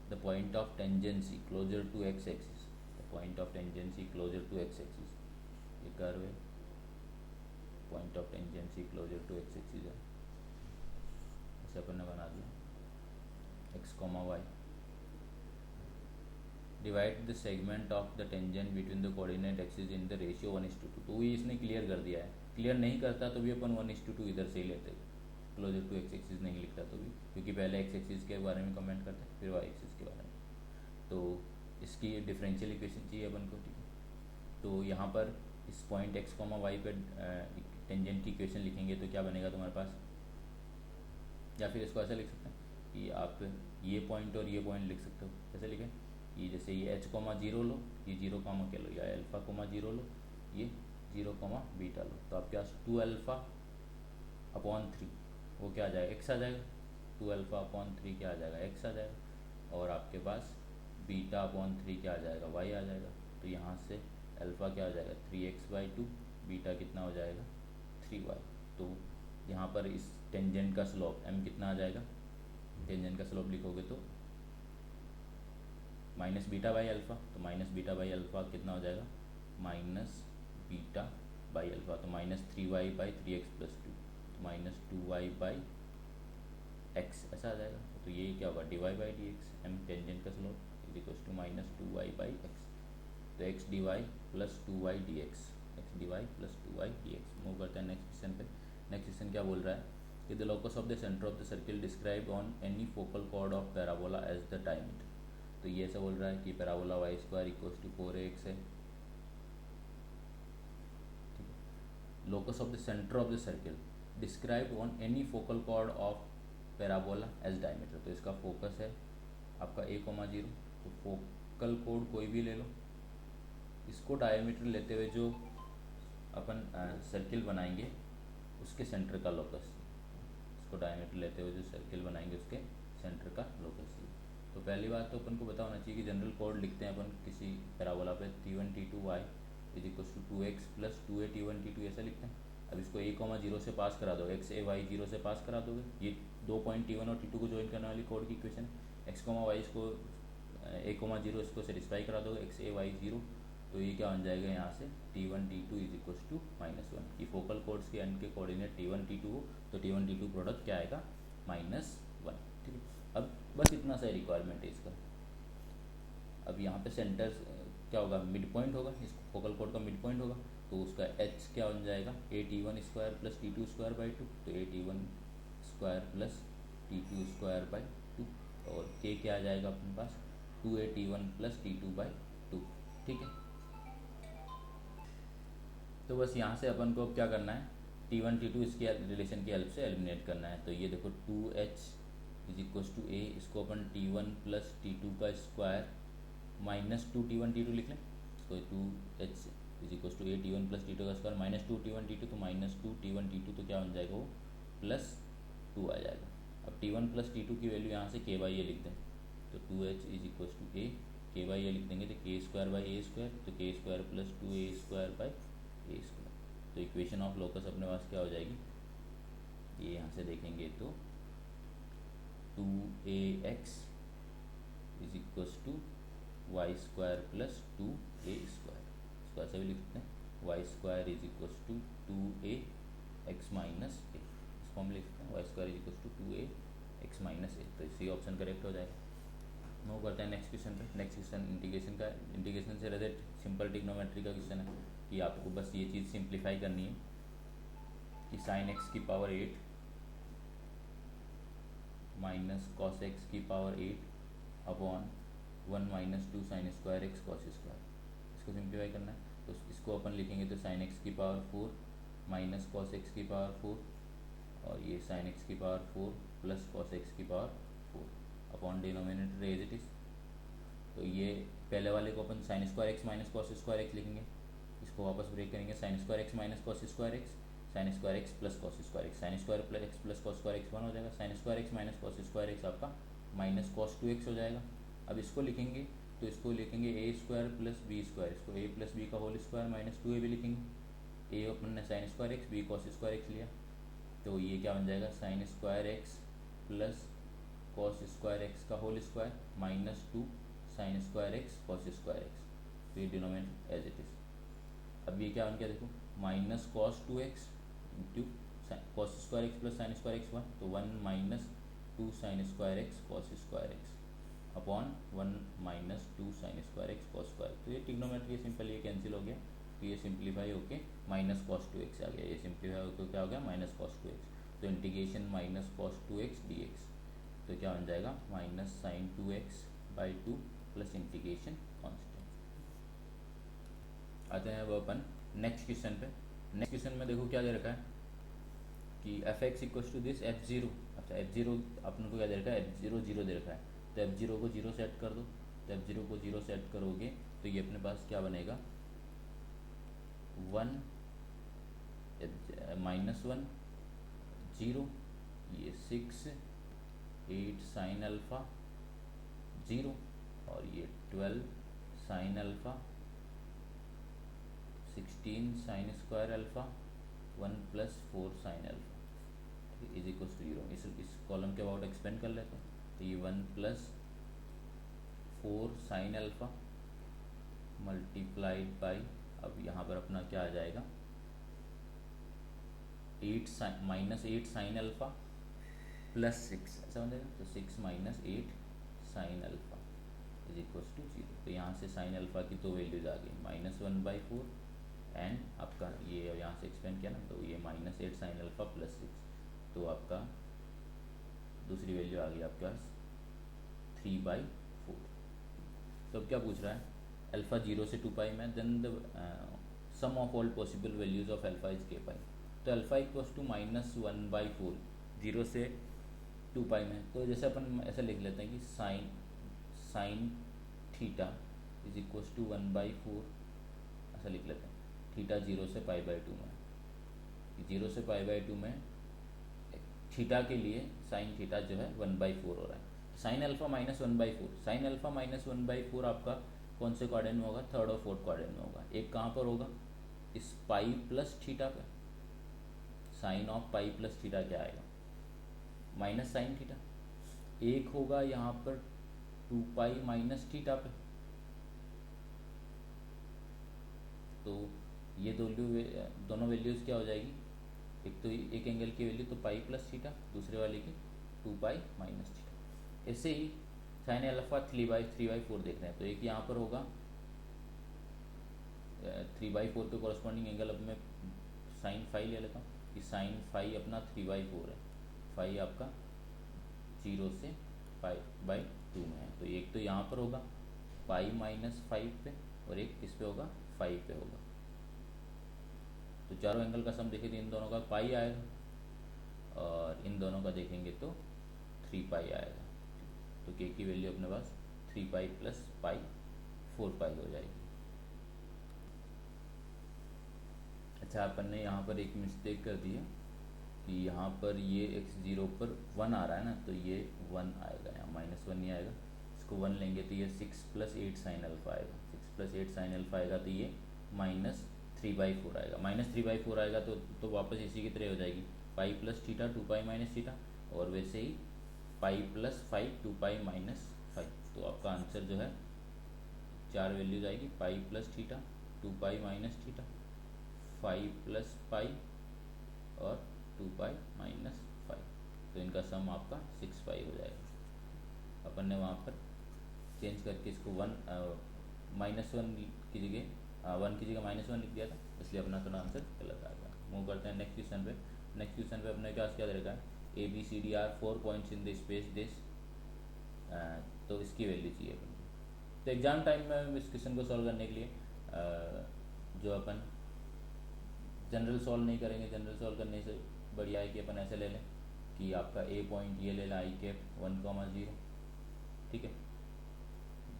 the point of tangency closer to x axis, the point of tangency closer to x axis, ये कर्व है, point of tangency closer to x axis है, ऐसे अपन ने बना दिया x comma y. Divide the segment of the tangent between the coordinate axis in the ratio 1:2। तो ये इसने क्लियर कर दिया है। क्लियर नहीं करता तो भी अपन 1:2 इधर से ही लेते, क्लोजर टू एक्स एक्सिस नहीं लिखता तो भी, क्योंकि पहले एक्स एक्सिस के बारे में कमेंट करते हैं फिर वाई एक्सिस के बारे में। तो इसकी डिफरेंशियल इक्वेशन चाहिए अपन को, ठीक है। तो यहाँ पर इस पॉइंट एक्स कॉमा वाई पे टेंजेंट की इक्वेशन लिखेंगे तो क्या बनेगा तुम्हारे पास, या फिर इसको ऐसा लिख सकते हैं कि आप ये पॉइंट और ये पॉइंट लिख सकते हो। कैसे लिखें, ये जैसे ये एच कॉमा 0 लो, ये 0 कॉमा क्या लो, या अल्फ़ा कॉमा 0 लो, ये 0 कॉमा बीटा लो, तो आपके पास 2 अल्फ़ा अपॉन 3 वो क्या आ जाएगा एक्स आ जाएगा, 2 अल्फ़ा अपॉन 3 क्या आ जाएगा एक्स आ जाएगा, और आपके पास बीटा अपॉन 3 क्या आ जाएगा वाई आ जाएगा। तो यहाँ से अल्फ़ा क्या हो जाएगा 3x/2, बीटा कितना हो जाएगा 3y। तो यहाँ पर इस टेंजेंट का स्लोप m कितना आ जाएगा, टेंजेंट का स्लोप लिखोगे तो माइनस बीटा बाई अल्फ़ा, तो माइनस बीटा बाई अल्फ़ा कितना हो जाएगा माइनस बीटा बाई अल्फ़ा, तो -3y/3x+2, तो -2y/x ऐसा आ जाएगा। तो ये क्या होगा dy/dx, m टेंजेंट का slope is equal to -2y/x, तो x dy plus 2y dx, x dy plus 2y dx। Move करते हैं नेक्स्ट क्वेश्चन पे। नेक्स्ट क्वेश्चन क्या बोल रहा है कि the locus of the centre of the circle describe on any focal chord of parabola as the diameter. तो ये ऐसा बोल रहा है कि पैराबोला y² = 4ax है, ठीक है। Locus of the centre of the circle describe on any focal chord of parabola as diameter. तो इसका फोकस है आपका a,0, तो फोकल कोड कोई भी ले लो, इसको डायमीटर लेते हुए जो अपन सर्किल बनाएंगे उसके सेंटर का लोकस, इसको डायमीटर लेते हुए जो सर्किल बनाएंगे उसके सेंटर का लोकस। तो पहली बात तो अपन को पता होना चाहिए कि जनरल कोड लिखते हैं अपन किसी पैराबोला पे T1 T2 y is equal to 2x plus 2a T1 T2 ऐसा लिखते हैं। अब इसको a,0 से पास करा दो, x a y 0 से पास करा दोगे, ये दो पॉइंट T1 और T2 को ज्वाइन करने वाली कोड की इक्वेशन है। x, y इसको a,0 इसको सेटिस्फाई करा दोगे, x a y 0, तो ये क्या बन जाएगा यहाँ से T1 T2 is equal to -1 की फोकल कोड्स के एंड के कोऑर्डिनेट T1 T2 हो तो T1 T2 प्रोडक्ट क्या आएगा -1, ठीक है। अब बस इतना सा रिक्वायरमेंट है इसका। अब यहाँ पे सेंटर क्या होगा मिड पॉइंट होगा, इस फोकल कोड का मिड पॉइंट होगा, तो उसका h क्या बन जाएगा a_t1² प्लस t2²/2, तो a_t1² प्लस t2²/2, और k क्या आ जाएगा अपने पास 2a_t1 प्लस t2/2, ठीक है। तो बस यहाँ से अपन को अब क्या करना है T1 T2 इसके रिलेशन की हेल्प से एलिमिनेट करना है। तो ये देखो 2h is equal to a, इसको अपन T1 प्लस T2 का स्क्वायर माइनस 2T1 T2 लिख लें, तो 2h is equal to a T1 plus T2 का स्क्वायर माइनस 2T1 T2, तो -2T1 T2, तो क्या बन जाएगा वो +2 आ जाएगा। अब T1 प्लस T2 की वैल्यू यहाँ से k/a लिख दें, तो 2h is equal to a, k/a लिख देंगे तो k²/a², तो k² प्लस 2a²/a²। तो इक्वेशन ऑफ लोकस अपने पास क्या हो जाएगी, ये यहाँ से देखेंगे तो 2ax is equal to y² plus 2a², इसको ऐसे भी लिख सकते हैं y² is equal to 2ax minus a, इसको हम लिख सकते हैं y² is equal to 2ax minus a, तो इसी ऑप्शन करेक्ट हो जाएगा। मूव करते हैं नेक्स्ट क्वेश्चन पे। नेक्स्ट क्वेश्चन इंटीग्रेशन का, इंटीग्रेशन से रिलेटेड सिंपल ट्रिग्नोमेट्री का क्वेश्चन है कि आपको बस ये चीज़ सिंप्लीफाई करनी है कि sin x की पावर 8 माइनस cos x की power 8 upon 1 minus 2 sin² x cos², इसको सिंप्लीफाई करना है। तो इसको अपन लिखेंगे तो sin x की पावर 4 माइनस cos x की पावर 4, और ये sin x की पावर 4 प्लस cos x की power 4 upon denominator as it is, तो ये पहले वाले को अपन sine square x minus cos square x लिखेंगे, इसको वापस ब्रेक करेंगे, sine square x minus cos square x, sine square x plus cos square x, sine square plus x plus cos square x 1 हो जाएगा, sine square x minus cos square x आपका minus cos 2x हो जाएगा। अब इसको लिखेंगे तो इसको लिखेंगे a square plus b square, इसको ए प्लस बी का होल स्क्वायर माइनस 2a भी लिखेंगे। ए अपन ने sine square x, b cos square x लिया, तो ये क्या बन जाएगा, sine square x plus cos square x का whole square minus 2 sine square x cos square x, तो ये डिनोमिनेटर एज इट इज। अब ये क्या बन गया देखो, minus cos 2x into cos square x plus sign square x 1, तो 1 minus 2 sine square x cos square x upon 1 minus 2 sine square x cos square, तो ये ट्रिग्नोमेट्री सिंपल ये कैंसिल हो गया, तो ये सिंप्लीफाई होके माइनस कॉस 2x आ गया, ये सिंप्लीफाई होकर क्या हो गया, माइनस कॉस 2x, तो integration minus cos 2x dx, तो क्या बन जाएगा, minus sine 2x by 2 plus integration constant. आते हैं वो अपन नेक्स्ट क्वेश्चन पे। नेक्स्ट क्वेश्चन में देखो क्या दे रखा है कि f x equal to this f zero. अच्छा एफ जीरो अपन को क्या दे रखा है, एफ जीरो जीरो दे रखा है, तो एफ जीरो को जीरो सेट कर दो, तो एफ जीरो को जीरो सेट करोगे तो ये अपने पास क्या बनेगा, 1 माइनस 1 जीरो, ये 6 8 साइन अल्फ़ा 0 और ये 12 sine alpha 16 sine square alpha 1 plus 4 sine alpha is equal to 0। इस कॉलम के अबाउट एक्सपेंड कर लेते हैं, तो ये 1 plus 4 sine alpha multiplied by, अब यहाँ पर अपना क्या आ जाएगा, 8 माइनस 8 साइन अल्फ़ा प्लस 6, ऐसा हो जाएगा, तो 6 minus 8 sine alpha is equal to 0। तो यहाँ से साइन अल्फ़ा की तो वैल्यूज आ गई -1/4 एंड आपका ये यहाँ से एक्सपेंड किया ना, तो ये -8 साइन अल्फ़ा प्लस 6, तो आपका दूसरी वैल्यू आ गई आपके पास 3/4। तो अब क्या पूछ रहा है, अल्फ़ा 0 से 2 पाई में, then the sum of all possible values of alpha is k pi, तो अल्फ़ा इक्वल्स टू -1/4 0 से 2 पाई में, तो जैसे अपन ऐसा लिख लेते हैं कि sine theta is equals to 1/4, ऐसा लिख लेते हैं, थीटा 0 से π/2 में, 0 से π/2 में थीटा के लिए साइन थीटा जो है 1/4 हो रहा है, साइन अल्फ़ा -1/4, साइन अल्फ़ा -1/4 आपका कौन से क्वाड्रेंट में होगा, थर्ड और फोर्थ क्वाड्रेंट में होगा। एक कहाँ पर होगा, इस पाई प्लस थीटा पे, sine of pi plus theta क्या आएगा, माइनस साइन थीटा। एक होगा यहाँ पर 2 पाई माइनस थीटा पे, तो ये दोनों वैल्यूज़ क्या हो जाएगी, एक तो एक एंगल की वैल्यू तो पाई प्लस थीटा, दूसरे वाले की 2 पाई माइनस थीटा। ऐसे ही साइन अल्फ़ा 3/4 देख रहे हैं, तो एक यहाँ पर होगा 3/4 के कॉरस्पॉन्डिंग एंगल, अब मैं साइन फाई ले लेता हूँ कि साइन फाई अपना 3/4 है, फाई आपका 0 से π/2 में है, तो एक तो यहाँ पर होगा पाई -5 पे और एक किस पे होगा, 5 पे होगा। तो चारों एंगल का सम देखें तो इन दोनों का पाई आएगा और इन दोनों का देखेंगे तो 3 पाई आएगा, तो के की वैल्यू अपने पास 3 पाई प्लस पाई 4 पाई हो जाएगी। अच्छा अपन ने यहाँ पर एक मिस्टेक कर दी है कि यहाँ पर ये x0 पर 1 आ रहा है ना, तो ये 1 आएगा, यहाँ -1 नहीं आएगा, इसको 1 लेंगे तो ये 6 + 8 साइन अल्फ़ा आएगा, 6 + 8 साइन अल्फ़ा आएगा, तो ये -3/4 आएगा, -3/4 आएगा तो वापस इसी की तरह हो जाएगी, पाई plus theta 2 pi minus theta, और वैसे ही पाई प्लस 5 2 पाई माइनस 5, तो आपका आंसर जो है 4 वैल्यूज आएगी, पाई plus theta 2 pi minus theta 5 plus pi और 2 पाई माइनस 5, तो इनका सम आपका 6 पाई हो जाएगा। अपन ने वहाँ पर चेंज करके इसको -1 की जगह 1 की जगह -1 लिख दिया था, इसलिए अपना थोड़ा आंसर गलत आ गया। मूव करते हैं नेक्स्ट क्वेश्चन पे। नेक्स्ट क्वेश्चन पे अपने क्या दे रखा है, ABCD are 4 points in the space this, तो इसकी वैल्यू चाहिए अपन को। तो एग्जाम टाइम में इस क्वेश्चन को सॉल्व करने के लिए जो अपन जनरल सॉल्व नहीं करेंगे, जनरल सॉल्व करने से बढ़िया है कि अपन ऐसे ले लें कि आपका A पॉइंट ये ले लें i कैप 1, 0, ठीक है,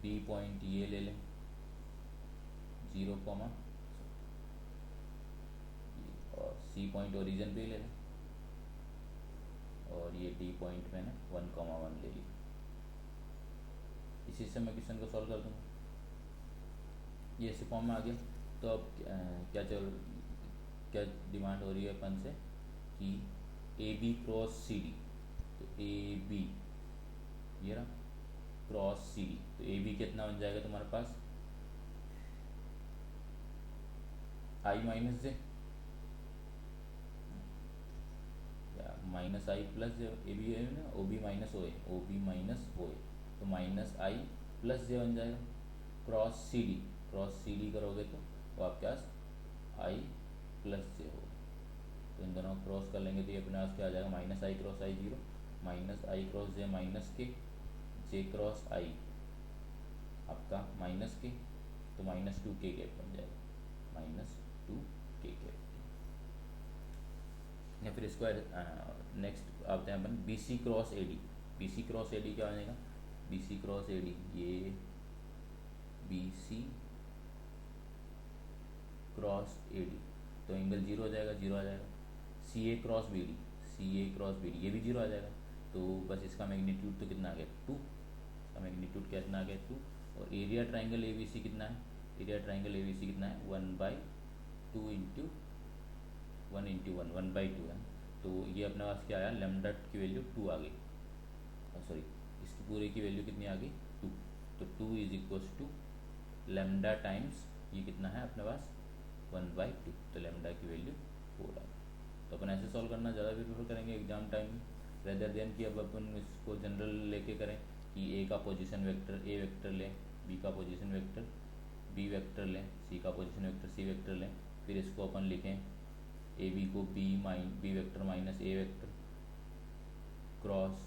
बी पॉइंट ये ले लें 0 कॉमा, और सी पॉइंट ओरिजिन पे ले लें, और ये डी पॉइंट मैंने 1,1 ले लिया। इसी से मैं क्वेश्चन को सॉल्व कर दूँगा। ये इसी फॉर्म में आ गया। तो अब क्या डिमांड हो रही है अपन से कि A B cross C D, तो ए बी ये रहा क्रॉस सी डी, तो ए बी कितना बन जाएगा तुम्हारे पास, आई माइनस जे या minus i plus j, A B है ना, O B minus O A, O B minus O A, तो माइनस आई प्लस जे बन जाएगा। Cross C D, cross C D करोगे तो वो आपके पास आई प्लस जे होगा। तो इन दोनों को क्रॉस कर लेंगे तो ये अपने पास क्या आ जाएगा, माइनस आई क्रॉस आई 0, माइनस आई क्रॉस जे माइनस के, जे क्रॉस आई आपका माइनस के, तो -2 के कैप बन जाएगा, -2 के कैप। या फिर इसको नेक्स्ट आते हैं अपन b c cross a d. B c cross a d क्या बनेगा, b c cross a d, ये b c cross a d, तो एंगल 0 हो जाएगा, 0 आ जाएगा। C a cross b d, c a cross b d, ये भी 0 आ जाएगा। तो बस इसका मैग्नीट्यूड तो कितना आ गया 2, इसका मैग्नीट्यूड कितना आ गया 2। और area triangle A B C कितना है, area triangle A B C कितना है 1/2 इंटू 1/2 है। तो ये अपने पास क्या आया, लैम्डा की वैल्यू 2 आ गई, सॉरी इसकी पूरे की वैल्यू कितनी आ गई 2। तो 2 is equals to lambda times ये कितना है अपने पास 1/2, तो लैम्डा की वैल्यू 4 आ गई। तो अपन ऐसे सॉल्व करना ज़्यादा प्रेफर करेंगे एग्जाम टाइम में, रेदर देन कि अब अपन इसको जनरल लेके करें कि ए का पोजीशन वेक्टर ए वेक्टर लें, बी का पोजीशन वेक्टर बी वेक्टर लें, सी का पोजीशन वेक्टर सी वेक्टर लें, फिर इसको अपन लिखें ए बी को b vector minus a vector cross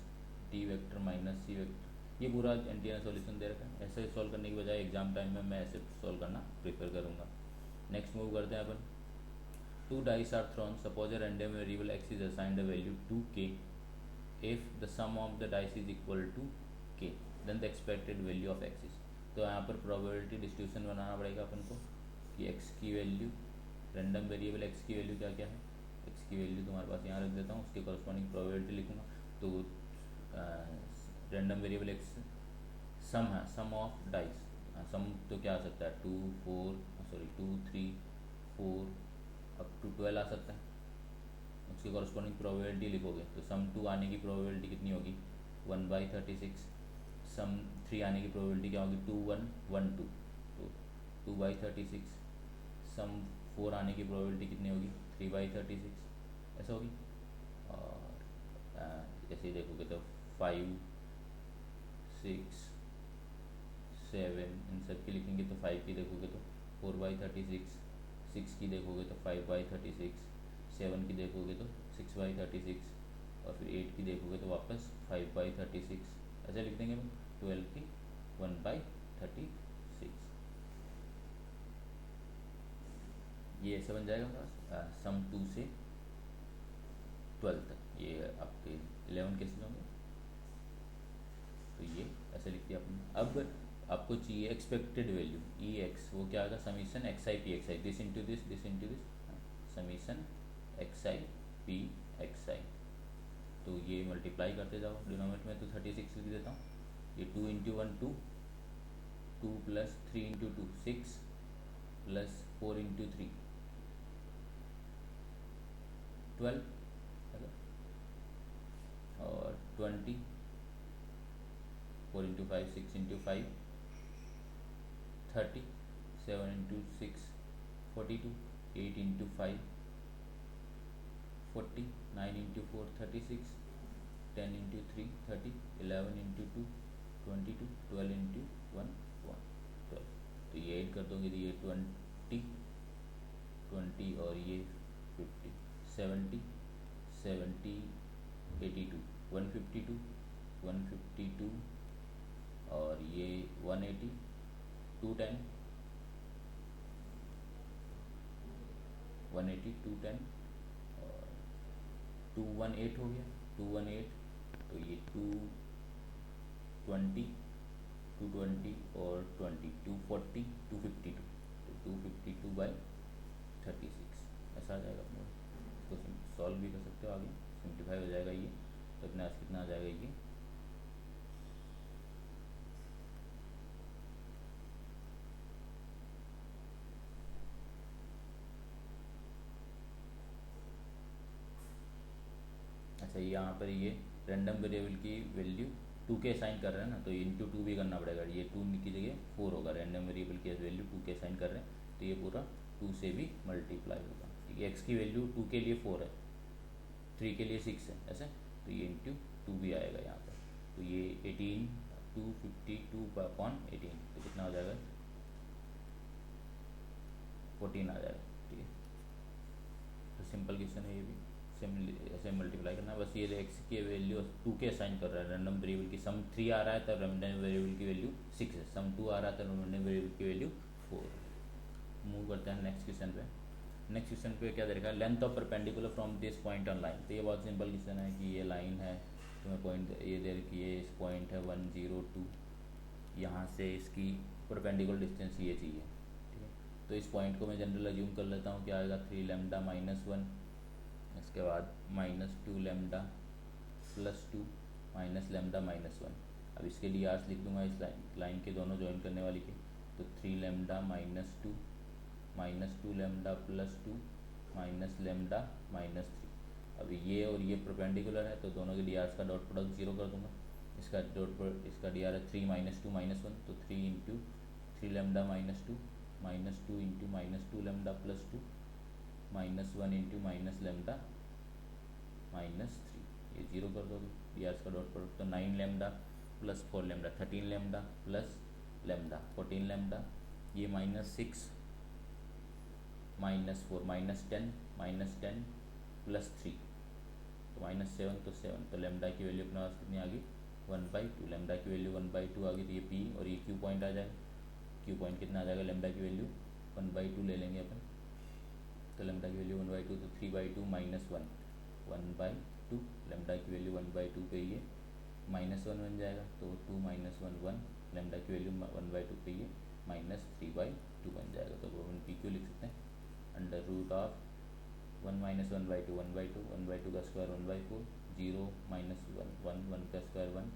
d vector minus c vector. ये पूरा एंटीना सॉल्यूशन दे रखा है। ऐसे सॉल्व करने की बजाय एग्जाम टाइम में मैं ऐसे सॉल्व करना प्रेफर करूँगा। नेक्स्ट मूव करते हैं अपन, 2 dice are thrown, suppose a random variable x is assigned a value 2k, if the sum of the dice is equal to k, then the expected value of x is। तो यहाँ पर probability distribution बनाना पड़ेगा अपन को कि x की value, random variable x की value क्या क्या है, x की वैल्यू तुम्हारे पास यहाँ रख देता हूँ, उसके कॉरस्पॉन्डिंग प्रोबेबिलिटी लिखूँगा। तो रैंडम वेरिएबल x सम है, सम ऑफ डाइस, सम तो क्या आ सकता है 2 3 4 अप टू 12 आ सकता है। उसकी कॉरस्पॉन्डिंग प्रोबेबिलिटी लिखोगे तो सम 2 आने की प्रोबेबिलिटी कितनी होगी 1/36, सम 3 आने की प्रोबेबिलिटी क्या होगी 2 1 1 2, तो 2/36, सम 4 आने की प्रोबेबिलिटी कितनी होगी 3/36, ऐसा होगी। और ऐसे ही देखोगे तो 5 6 7 इन सब की लिखेंगे तो 5 की देखोगे तो 4/36, 6 की देखोगे तो 5/36, 7 की देखोगे तो 6/36, और फिर 8 की देखोगे तो वापस 5/36, ऐसे लिख देंगे हम। 12 की 1/36, ये ऐसे बन जाएगा हमारे पास सम 2 से 12 तक। ये आपके 11 केसेस होंगे, तो ये ऐसे लिख दिया आपने। अब आपको चाहिए एक्सपेक्टेड वैल्यू ई एक्स, वो क्या आएगा summation x i p x i, this into this summation x i p x i. तो ये मल्टीप्लाई करते जाओ डिनोमिनेटर में, तो 36 लिख देता हूँ। ये 2 into 1 2, 2 plus 3 into 2 6, plus 4 into 3 12, और 20, 4 into 5 6 into 5 30, 7 into 6 42, 8 into 5 40, 9 into 4 36, 10 into 3 30, 11 into 2 22, 12 into 1 12। तो ये ऐड कर दोगे तो ये 20 और ये 50, 70 70 82 152 152, और ये 180 210 180 210, और 218 हो गया 218, तो ये 220 220 और 20, 240, 252, तो 252/36 ऐसा आ जाएगा अपने पास। इसको सॉल्व भी कर सकते हो, आगे सिंप्लीफाई हो जाएगा ये, तो अपने पास कितना आ जाएगा ये, अच्छा यहाँ पर ये रैंडम वेरिएबल की वैल्यू 2 के असाइन कर रहे हैं ना, तो इंटू 2 भी करना पड़ेगा, ये 2 की जगह 4 होगा, रैंडम वेरिएबल की वैल्यू 2 के असाइन कर रहे हैं तो ये पूरा 2 से भी मल्टीप्लाई होगा, ठीक है। एक्स की वैल्यू 2 के लिए 4 है, 3 के लिए 6 है ऐसे, तो ये इंटू 2 भी आएगा यहाँ पर, तो ये 18 252/18, तो कितना हो जाएगा 14 आ जाएगा, ठीक है। तो सिंपल क्वेश्चन है ये भी, ऐसे मल्टीप्लाई करना है बस। ये एक्स की वैल्यू 2 के असाइन कर रहा है, रैंडम वेरिएबल की सम 3 आ रहा है तो रैंडम वेरिएबल की वैल्यू 6 है, सम 2 आ रहा है तो रैंडम वेरिएबल की वैल्यू 4। मूव करते हैं नेक्स्ट क्वेश्चन पे। नेक्स्ट क्वेश्चन पे क्या दे रखा है, length of perpendicular from this point on line. तो ये बहुत सिंपल क्वेश्चन है कि ये लाइन है, तुम्हें पॉइंट ये दे रखी है, इस पॉइंट है 102, यहाँ से इसकी परपेंडिकुलर डिस्टेंस ये चाहिए, ठीक है। तो इस पॉइंट को मैं जनरल अज्यूम कर लेता हूँ, क्या आएगा 3 लैम्डा -1, इसके बाद -2 लैम्डा +2 माइनस लैम्डा -1। अब इसके लिए आर्स लिख दूंगा इस लाइन के दोनों ज्वाइन करने वाली के, तो 3 लैम्डा -2 लैम्डा +2 माइनस लैम्डा -3। अब ये और ये परपेंडिकुलर है तो दोनों के डी आर्स का डॉट प्रोडक्ट 0 कर दूंगा, इसका डी आर है 3 -2 -1, तो 3 into 3 lambda -2 -2 into -2 lambda +2 -1 into minus lambda -3, ये 0 कर दोगे, डी आर्स का डॉट प्रोडक्ट, तो 9 lambda plus 4 lambda 13 lambda plus lambda 14 lambda, ये -6 -4 -10 प्लस 3, तो -7, तो 7, तो लैम्डा की वैल्यू अपने पास कितनी आ गई 1/2, लैम्डा की वैल्यू 1/2 आ गई, तो ये पी और ये क्यू पॉइंट आ जाएगा, क्यू पॉइंट कितना आ जाएगा, लैम्डा की वैल्यू 1/2 ले लेंगे अपन, तो लैम्डा की वैल्यू 1/2, तो 3/2 -1 1/2, लैम्डा की वैल्यू 1/2 पे ये -1 बन जाएगा, तो 2 - 1 1, लैम्डा की वैल्यू 1/2 पे ये -3/2 बन जाएगा, तो अपन पी क्यू लिख सकते हैं √1 - 1/2 1/2, 1/2 का स्क्वायर 1/4, 0 - 1 1 1 का स्क्वायर 1,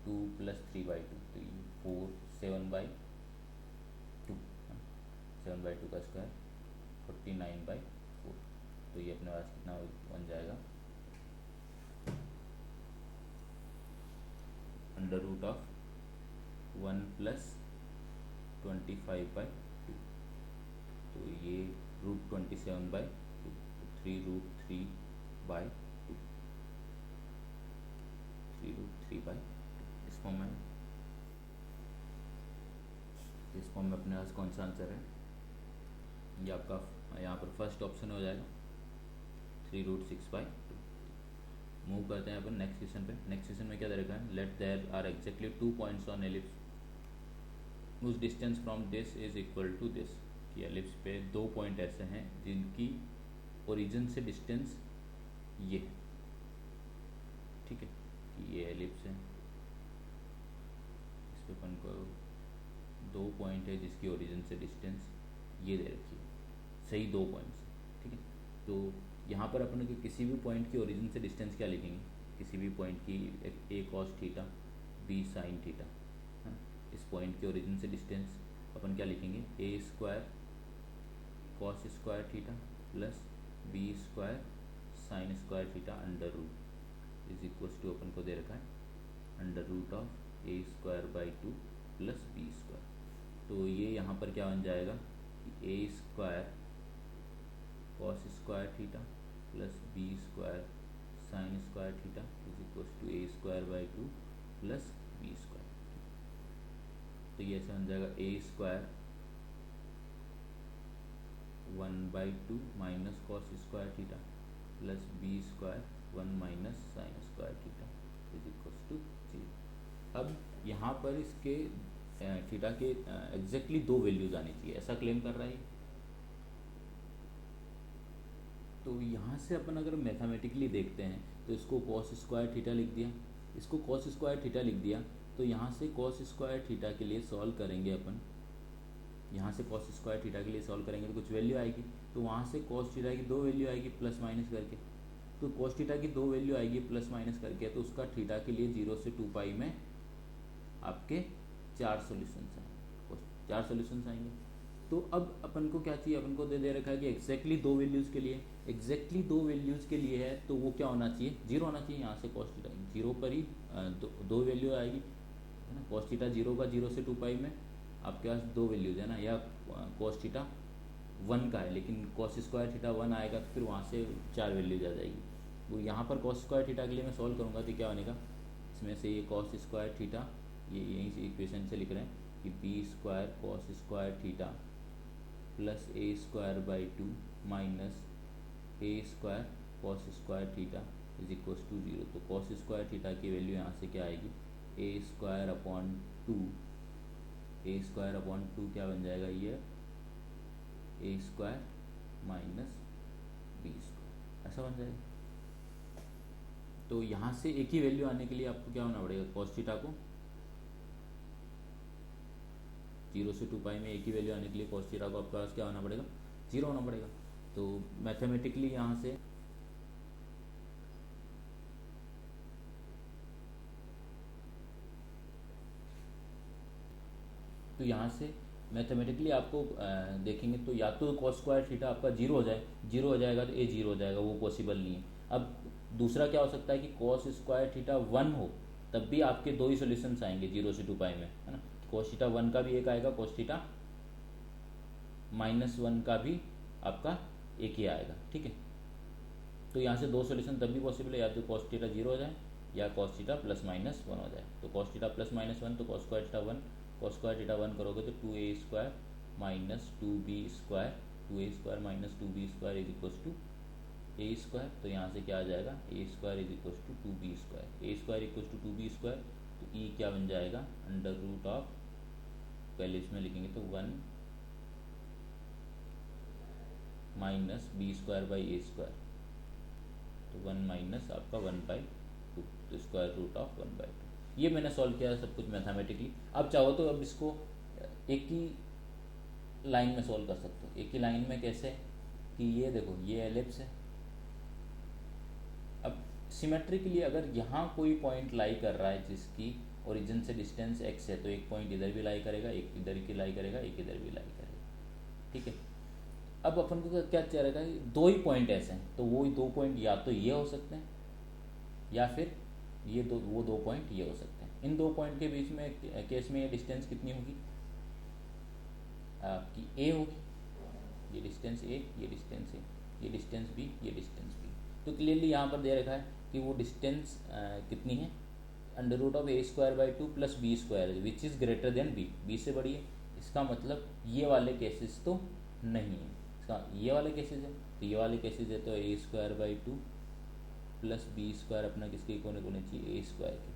2 + 3/2, तो ये 4 7/2, 7/2 का स्क्वायर 49/4, तो ये अपने पास कितना बन जाएगा √1 + 25/2, तो ये √27/2, तो 3√3/2, 3√3/2 इस फॉर्म में, इस फॉर्म में अपने पास कौन सा आंसर है, ये आपका यहाँ पर फर्स्ट ऑप्शन हो जाएगा 3√6/2। मूव करते हैं अपन नेक्स्ट क्वेश्चन पे। नेक्स्ट क्वेश्चन में क्या दे रखा है, let there are exactly 2 points on ellipse उस distance from this is equal to this, कि एलिप्स पे 2 पॉइंट ऐसे हैं जिनकी ओरिजिन से डिस्टेंस ये है, ठीक है, कि ये एलिप्स है, इस पे अपन को 2 पॉइंट है जिसकी ओरिजिन से डिस्टेंस ये दे रखी है, सही 2 पॉइंट्स, ठीक है। तो यहाँ पर अपन के किसी भी पॉइंट की ओरिजिन से डिस्टेंस क्या लिखेंगे, किसी भी पॉइंट की a cos theta b sin theta, हाँ, इस पॉइंट की ओरिजिन से डिस्टेंस अपन क्या लिखेंगे, a² cos² theta plus b² sin² theta √ is equals to अपन को दे रखा है √a² + b², तो ये यहाँ पर क्या बन जाएगा, a² cos² theta plus b² sin² theta is equals to a² + b², तो ये ऐसे बन जाएगा a² 1/2 minus cos² theta plus b² 1 minus sin² theta is equals to 0। अब यहाँ पर इसके थीटा के एग्जैक्टली 2 वैल्यूज आनी चाहिए, ऐसा क्लेम कर रहा है। तो यहाँ से अपन अगर मैथमेटिकली देखते हैं तो इसको cos² थीटा लिख दिया, इसको cos² थीटा लिख दिया, तो यहाँ से कॉस स्क्वायर थीटा के लिए सॉल्व करेंगे अपन, यहाँ से कॉस स्क्वायर थीटा के लिए सॉल्व करेंगे तो कुछ वैल्यू आएगी, तो वहाँ से कॉस थीटा की 2 वैल्यू आएगी प्लस माइनस करके, तो कॉस थीटा की 2 वैल्यू आएगी प्लस माइनस करके, तो उसका थीटा के लिए 0 से 2 पाई में आपके 4 सॉल्यूशंस आएंगे, 4 सॉल्यूशंस आएंगे। तो अब अपन को क्या चाहिए, अपन को दे रखा है कि एग्जैक्टली 2 वैल्यूज़ के लिए, एग्जैक्टली 2 वैल्यूज़ के लिए है तो वो क्या होना चाहिए, 0 होना चाहिए। यहाँ से कॉस थीटा 0 पर ही दो वैल्यू आएगी, है ना। कॉस थीटा 0 का 0 से 2 पाई में आपके पास 2 वैल्यूज़ है ना, या कॉस थीटा 1 का है लेकिन कॉस स्क्वायर थीटा 1 आएगा तो फिर वहाँ से 4 वैल्यूज आ जाएगी। वो यहाँ पर कॉस स्क्वायर थीटा के लिए मैं सॉल्व करूँगा तो क्या बनेगा, इसमें से ये कॉस स्क्वायर थीटा, ये यहीं से इक्वेशन से लिख रहे हैं कि b square cos square theta plus a square by 2 minus a square cos square theta is equal to 0। तो कॉस स्क्वायर थीटा की वैल्यू यहाँ से क्या आएगी, a square upon 2, a square upon 2 क्या बन जाएगा, ये a square minus b square, ऐसा बन जाएगा। तो यहाँ से एक ही वैल्यू आने के लिए आपको क्या होना पड़ेगा, कॉस थीटा को 0 से 2 पाई में एक ही वैल्यू आने के लिए कॉस थीटा को आपके पास क्या होना पड़ेगा, 0 होना पड़ेगा। तो मैथमेटिकली यहाँ से मैथमेटिकली आपको देखेंगे तो या तो कॉस स्क्वायर थीटा आपका 0 हो जाए, 0 हो जाएगा तो ए 0 हो जाएगा, वो पॉसिबल नहीं है। अब दूसरा क्या हो सकता है कि कॉस स्क्वायर थीटा 1 हो, तब भी आपके 2 ही सोल्यूशंस आएंगे 0 से 2 पाई में, है ना। कॉस थीटा 1 का भी एक आएगा, कॉस थीटा -1 का भी आपका एक ही आएगा, ठीक है। तो यहाँ से 2 सोल्यूशन तब भी पॉसिबल है, या तो कॉस थीटा 0 हो जाए या कॉस थीटा +-1 हो जाए। तो कॉस थीटा +-1 तो cos square theta 1, cos square theta 1 करोगे तो 2a square minus 2b square, 2a square minus 2b square is equal to a square. तो यहाँ से क्या आ जाएगा, a square is equal to 2b square, a square equal to 2b square. तो e क्या बन जाएगा, अंडर रूट ऑफ, पहले इसमें लिखेंगे तो 1 minus b square by a square, तो 1 माइनस आपका 1/2, तो स्क्वायर रूट ऑफ 1/2। ये मैंने सॉल्व किया सब कुछ मैथमेटिकली। अब चाहो तो अब इसको एक ही लाइन में सॉल्व कर सकते हो। एक ही लाइन में कैसे, कि ये देखो ये एलिप्स है, अब सिमेट्रिकली अगर यहाँ कोई पॉइंट लाई कर रहा है जिसकी ओरिजिन से डिस्टेंस x है, तो एक पॉइंट इधर भी लाई करेगा, एक इधर की लाई करेगा, एक इधर भी लाई करेगा, ठीक है। अब अपन को क्या चाहिए, दो ही पॉइंट ऐसे हैं, तो वो 2 पॉइंट या तो ये हो सकते हैं या फिर ये वो 2 पॉइंट ये हो सकते हैं। इन 2 पॉइंट के बीच में केस में ये डिस्टेंस कितनी होगी आपकी, a होगी, ये डिस्टेंस a, ये डिस्टेंस a, ये डिस्टेंस b, ये डिस्टेंस b। तो क्लियरली यहाँ पर दे रखा है कि वो डिस्टेंस कितनी है, under root of a square by 2 plus b square which is greater than b, b से बड़ी है। इसका मतलब ये वाले केसेस तो नहीं है, इसका ये वाले केसेस है, तो ये वाले केसेस है तो a square by 2 plus b square अपना किसके इक्वल होना चाहिए, ए स्क्वायर के।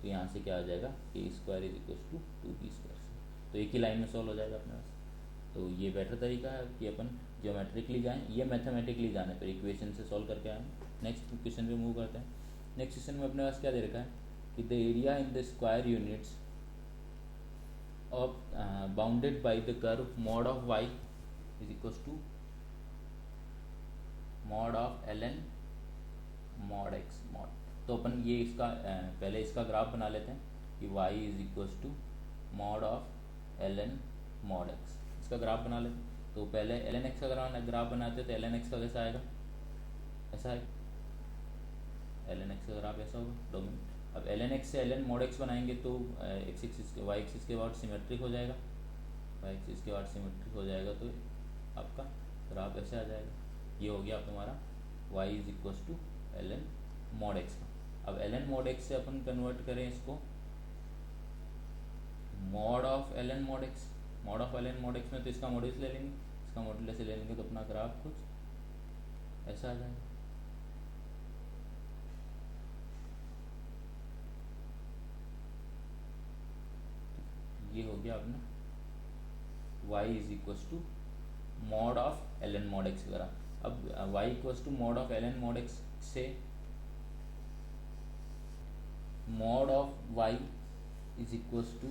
तो यहाँ से क्या आ जाएगा, a square is equal to 2b square से। तो एक ही लाइन में सॉल्व हो जाएगा अपने पास। तो ये बेटर तरीका है कि अपन ज्योमेट्रिकली जाएँ, ये मैथमेटिकली जाने पर इक्वेशन से सॉल्व करके आए। नेक्स्ट क्वेश्चन पे मूव करते हैं। नेक्स्ट क्वेश्चन में अपने पास क्या दे रखा है कि the area in the square units of bounded by the curve mod of y is equal to mod of ln mod x mod. तो अपन ये इसका पहले इसका ग्राफ बना लेते हैं कि y is equal to mod of ln mod x, इसका ग्राफ बना लेते हैं। तो पहले ln x का ग्राफ बनाते हैं, तो ln x का कैसा आएगा, ऐसा है, ln x का ग्राफ ऐसा होगा डोमेन। अब ln x से ln मॉड x बनाएंगे तो x एक्सिस के y एक्सिस के बाद सिमेट्रिक हो जाएगा, y एक्सिस के बाद सिमेट्रिक हो जाएगा, तो आपका ग्राफ ऐसे आ जाएगा। ये हो गया आप हमारा y is equal to ln mod x का। अब ln मॉड x से अपन कन्वर्ट करें इसको mod of ln mod x, mod of ln mod x में तो इसका मॉड्यूलस ले लेंगे, इसका मॉड्यूलस ले लेंगे तो अपना ग्राफ कुछ ऐसा आ जाएगा। ये हो गया अपना y is equal to mod of ln mod x वगैरह। अब y equal to mod of ln mod x से mod of y is equals to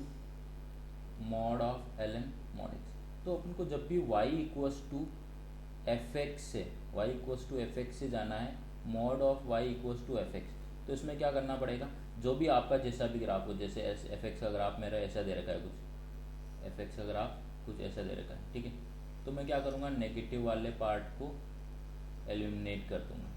mod of l n mod x. तो अपन को जब भी y equals to f x से जाना है mod of y equals to f x, तो इसमें क्या करना पड़ेगा, जो भी आपका जैसा भी ग्राफ हो, जैसे एफ एक्स का ग्राफ मेरा ऐसा दे रखा है, कुछ एफ एक्स का ग्राफ कुछ ऐसा दे रखा है, ठीक है। तो मैं क्या करूँगा, नेगेटिव वाले पार्ट को एलिमिनेट कर दूंगा,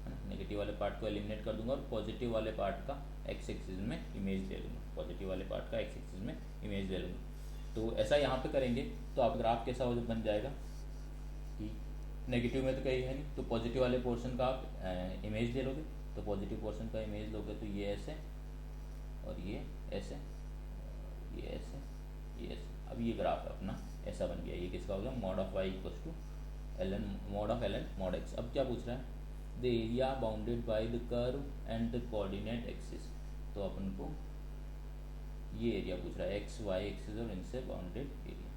है ना, नेगेटिव वाले पार्ट को एलिमिनेट कर दूंगा और पॉजिटिव वाले पार्ट का एक्स एक्सिस में इमेज ले लूँगा, पॉजिटिव वाले पार्ट का एक्स एक्सिस में इमेज ले लूँगा। तो ऐसा यहाँ पे करेंगे तो आप ग्राफ कैसा हो बन जाएगा कि नेगेटिव में तो कहीं है नहीं, तो पॉजिटिव वाले पोर्शन का आप इमेज ले लोगे, तो पॉजिटिव पोर्शन का इमेज लोगे तो ये ऐसे और ये ऐसे, ये ऐसे, ये ऐसे। अब ये ग्राफ अपना ऐसा बन गया, ये किसका हो गया, mod of y equals to l n mod of l n mod x. अब क्या पूछ रहा है, the area bounded by the curve and the coordinate axis. तो अपन को ये एरिया पूछ रहा है, एक्स वाई एक्सिस और इनसे बाउंडेड एरिया।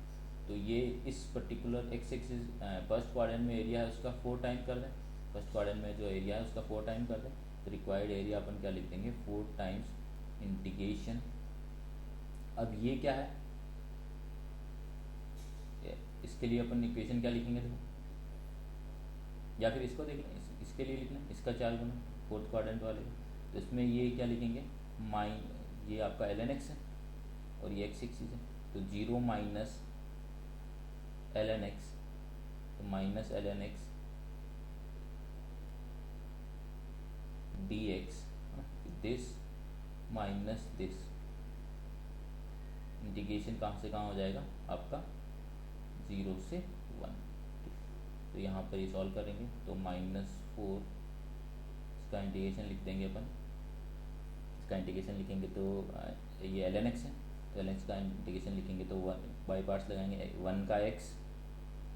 तो ये इस particular x axis first quadrant में एरिया है उसका 4 टाइम कर दें, फर्स्ट क्वाड्रेंट में जो एरिया है उसका 4 टाइम कर दें, तो रिक्वायर्ड एरिया अपन क्या लिख देंगे, 4 टाइम्स इंटीग्रेशन। अब ये क्या है, इसके लिए अपन इक्वेशन क्या लिखेंगे देखो, या फिर इसको देख लें, इसके लिए लिखना, इसका चार्ज बना फोर्थ क्वाड्रेंट वाले का, तो इसमें ये क्या लिखेंगे, ये आपका एल एन एक्स है और ये एक्स एक्सिस है, तो 0 माइनस एल एन एक्स, तो minus l n x d x, this minus this, integration कहाँ से कहाँ हो जाएगा आपका 0 से 1। तो यहाँ पर ये सॉल्व करेंगे तो -4 इसका इंटीग्रेशन लिख देंगे अपन, इसका इंटीग्रेशन लिखेंगे तो ये एल एन एक्स है, तो एल एक्स का इंटीग्रेशन लिखेंगे तो 1 बाई पार्ट्स लगाएंगे, 1 का x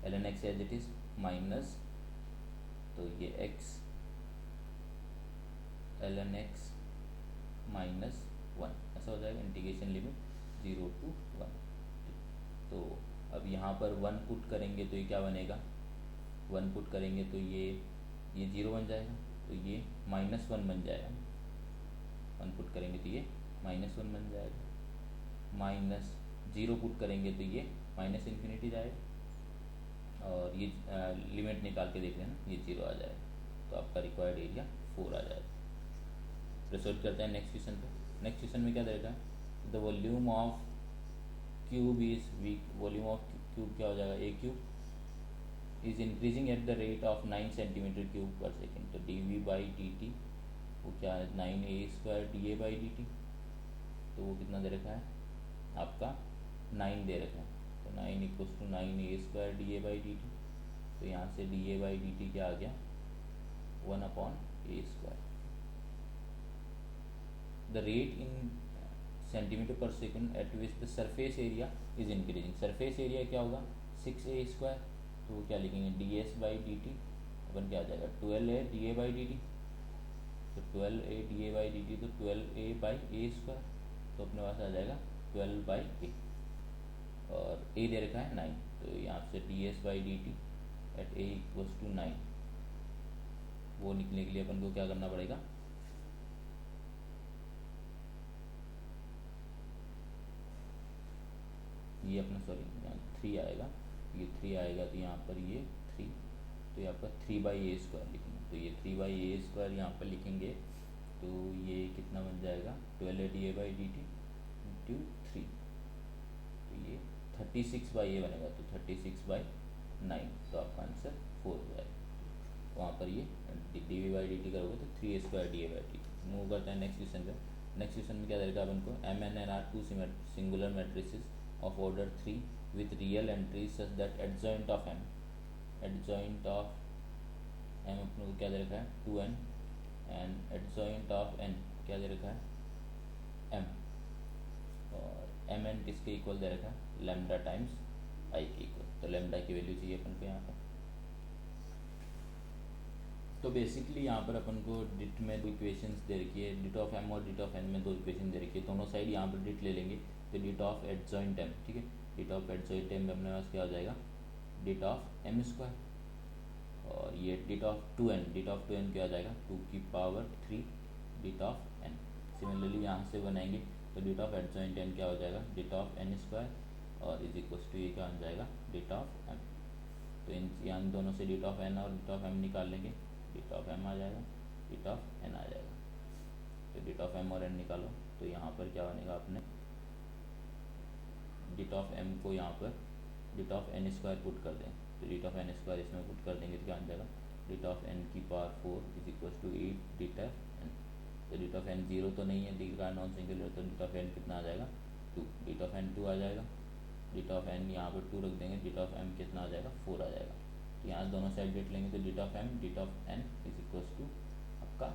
l n x as it is minus, तो ये x l n x minus 1 ऐसा हो जाएगा, इंटीग्रेशन लिमिट 0 to 1। तो अब यहाँ पर 1 पुट करेंगे तो ये क्या बनेगा, 1 पुट करेंगे तो ये 0 बन जाएगा, तो ये -1 बन जाएगा, 1 पुट करेंगे तो ये -1 बन जाएगा, -0 पुट करेंगे तो ये माइनस इन्फिनिटी जाएगा, और ये लिमिट निकाल के देख लेना, ये 0 आ जाएगा, तो आपका रिक्वायर्ड एरिया 4 आ जाएगा। प्रोसीड करते हैं नेक्स्ट क्वेश्चन पे। नेक्स्ट क्वेश्चन में क्या दे रखा है, the volume of cube is weak, volume of cube क्या हो जाएगा, a cube is increasing at the rate of 9 centimetre cube per second, तो d v by d t वो क्या है 9a² d a by d t, तो वो कितना दे रखा है आपका 9 दे रखा है, तो 9 equals to 9a² d a by d t, तो यहाँ से d a by d t क्या आ गया 1/a²। The rate in centimetre per second at which the surface area is increasing, surface area क्या होगा 6a², तो वो क्या लिखेंगे d s by d t, अपन क्या आ जाएगा 12a d a by d t, तो 12a d a by d t, तो 12a बाई a², तो अपने पास आ जाएगा 12/a, और a दे रखा है 9, तो यहाँ से d s by d t at a equals to 9, वो निकलने के लिए अपन को क्या करना पड़ेगा, ये अपना सॉरी यहाँ 3 आएगा, ये 3 आएगा, तो यहाँ पर ये 3, तो यहाँ पर 3/a² लिखेंगे, तो ये 3/a² यहाँ पर लिखेंगे, तो ये कितना बन जाएगा 12a d a by d T into 3, तो ये 36/a बनेगा, तो 36/9, तो आपका आंसर 4 हो जाएगा। वहाँ पर ये d v by d t करोगे तो 3a² d a by d t. Move करते हैं नेक्स्ट क्वेश्चन पे। नेक्स्ट क्वेश्चन में क्या रहेगा अपन को, M and N are 2 singular matrices of order 3 with real entries such that adjoint of m अपने को क्या दे रखा है 2n and adjoint of n क्या दे रखा है m, और mn किसके इक्वल दे रखा है लैम्डा टाइम्स i के इक्वल, तो लैम्डा की वैल्यू चाहिए अपन को यहाँ पर। तो बेसिकली यहाँ पर अपन को डिट में 2 इक्वेशंस दे रखी है, डिट ऑफ m और डिट ऑफ n में 2 इक्वेशन दे रखी है, दोनों साइड यहाँ पर डिट ले लेंगे, तो डिट ऑफ एडजॉइंट m, ठीक है, डिट ऑफ एडजॉइंट m में अपने पास क्या हो जाएगा डिट ऑफ m², और ये डिट ऑफ 2n क्या हो जाएगा 2 की पावर 3 डिट ऑफ n। सिमिलरली यहाँ से बनाएंगे तो डेट ऑफ एडजॉइंट एन क्या हो जाएगा, डेट ऑफ एन स्क्वायर, और इज इक्वल टू ये क्या बन जाएगा, डेट ऑफ एम। तो इन दोनों से डेट ऑफ एन और डेट ऑफ एम निकाल लेंगे, डेट ऑफ एम आ जाएगा, डेट ऑफ एन आ जाएगा। तो डेट ऑफ एम और एन निकालो, तो यहाँ पर क्या बनेगा, अपने डेट ऑफ एम को यहाँ पर det of N square put कर दें, तो डेट ऑफ एन स्क्वायर इसमें पुट कर देंगे तो क्या आ जाएगा, डेट ऑफ एन की power 4 is equal to 8 det of N. तो डेट ऑफ एन 0 तो नहीं है, डी का नॉन सिंगुलर, तो डेट ऑफ एन कितना आ जाएगा, 2, डेट ऑफ एन 2 आ जाएगा, डेट ऑफ एन यहाँ पर 2 रख देंगे, डेट ऑफ एम कितना आ जाएगा, 4 आ जाएगा। तो यहाँ दोनों साइड डेट लेंगे तो det of M det of N is equal to आपका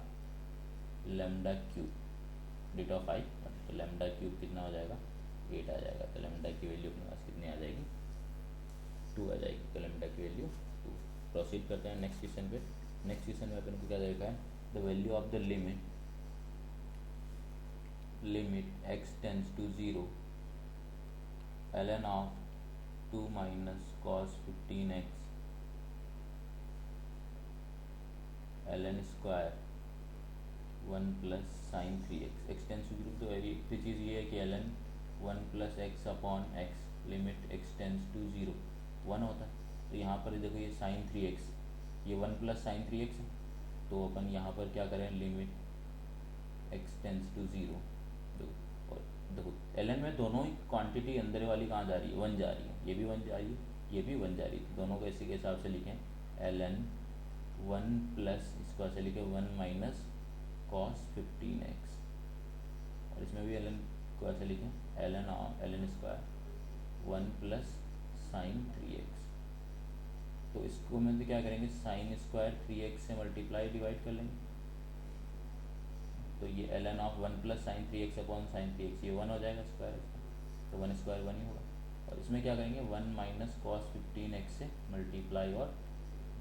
lambda cube det of I, तो लेमडा क्यूब कितना हो जाएगा, 8 आ जाएगा। तो लेमडा की वैल्यू अपने पास कितनी आ जाएगी, 2 आ जाएगी। तो लेमडा की वैल्यू 2। प्रोसीड करते हैं नेक्स्ट क्वेश्चन पे। नेक्स्ट क्वेश्चन में अपन को क्या देखा है, the value of the limit x tends to 0 ln of 2 minus cos 15x ln square 1 plus sine 3x, x tends to 0। तो एक चीज़ ये है कि ln 1 plus x upon x limit x tends to 0 1 होता है। तो यहाँ पर देखो ये साइन 3x, ये 1 प्लस साइन 3x है, तो अपन यहाँ पर क्या करें, लिमिट x टेंस टू 0। और देखो ln में दोनों ही क्वांटिटी अंदर वाली कहाँ जा रही है, 1 जा रही है, ये भी 1 जा रही है, ये भी 1 जा रही है, दोनों को इसी के हिसाब से लिखें, ln 1 प्लस इसको ऐसे लिखे 1 माइनस कॉस 15x, और इसमें भी ln को ऐसे लिखें ln square 1 plus sine 3x। तो इसको में तो क्या करेंगे, साइन स्क्वायर 3x से मल्टीप्लाई डिवाइड कर लेंगे, तो ये ln of 1 plus sine 3x upon sine 3x, ये 1 हो जाएगा स्क्वायर, तो 1 स्क्वायर 1 ही होगा। और इसमें क्या करेंगे, 1 माइनस कॉस 15x से मल्टीप्लाई और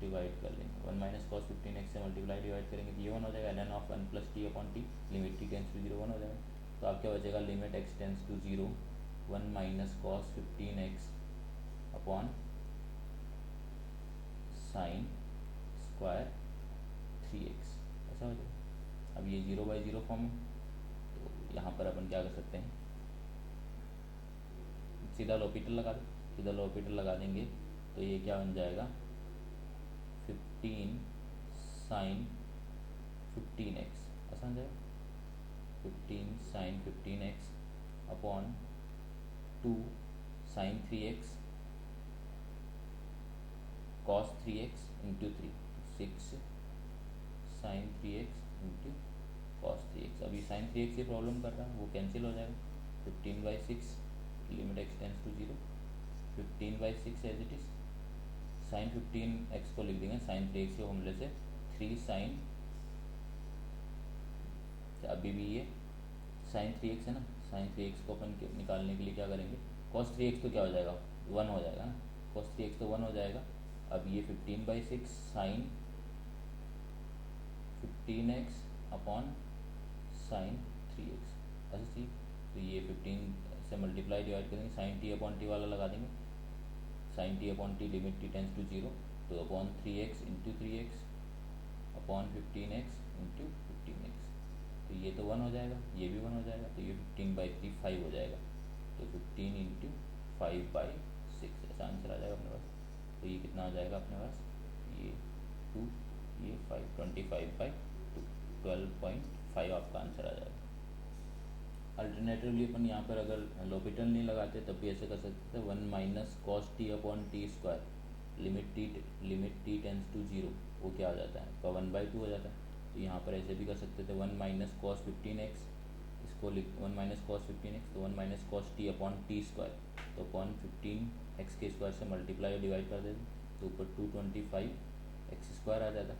डिवाइड कर लेंगे, 1 माइनस कॉस 15x से मल्टीप्लाई डिवाइड करेंगे तो ये 1 हो जाएगा, ln of 1 plus t upon t, limit t tends to 0 1 हो जाएगा। तो आप क्या बचेगा, limit x tends to 0 1 minus cos 15x upon sine square 3x, ऐसा हो जाएगा। अब ये 0/0 फॉर्म है, तो यहाँ पर अपन क्या कर सकते हैं, सीधा लॉपिटल लगा दें, सीधा लॉपिटल लगा देंगे तो ये क्या बन जाएगा, 15 साइन 15x, ऐसा बन जाएगा, 15 sine 15x upon 2 sine 3x cos 3x into 3, 6 sine 3x into cos 3x। अभी साइन 3x ये प्रॉब्लम कर रहा है, वो कैंसिल हो जाएगा, 15/6 limit x tends to 0, 15/6 as it is, sine 15x को लिख देंगे साइन 3x के फॉर्मूले से 3 साइन, अभी भी ये साइन 3x है ना, साइन 3x को अपन निकालने के लिए क्या करेंगे, कॉस 3x तो क्या हो जाएगा, 1 हो जाएगा ना, कॉस 3x तो 1 हो जाएगा। अब ये 15/6 sign 15x upon sign 3x, ऐसा चाहिए। तो ये 15 से मल्टीप्लाई डिवाइड करेंगे, साइन टी अपॉन टी वाला लगा देंगे, sine t upon t limit t tends to 0, तो upon 3x into 3x upon 15x into 15x, तो ये तो 1 हो जाएगा, ये भी 1 हो जाएगा, तो ये 15/3 5 हो जाएगा, तो 15 इंटू 5/6 ऐसा आंसर आ जाएगा अपने पास। तो ये कितना आ जाएगा अपने पास, ये 2, ये 5, 25/2, 12.5 आपका आंसर आ जाएगा। अल्टरनेटिवली अपन यहाँ पर अगर लॉपिटल नहीं लगाते तब भी ऐसे कर सकते थे, 1 minus cos t upon t square limit t tends to 0, वो क्या आ जाता है, तो 1/2 हो जाता है। तो यहाँ पर ऐसे भी कर सकते थे, 1 माइनस कॉस 15x, इसको लिख 1 माइनस कॉस 15x, तो 1 minus cos t upon t square, तो अपॉन 15x के स्क्वायर से मल्टीप्लाई डिवाइड कर देते, तो ऊपर 225x स्क्वायर आ जाता।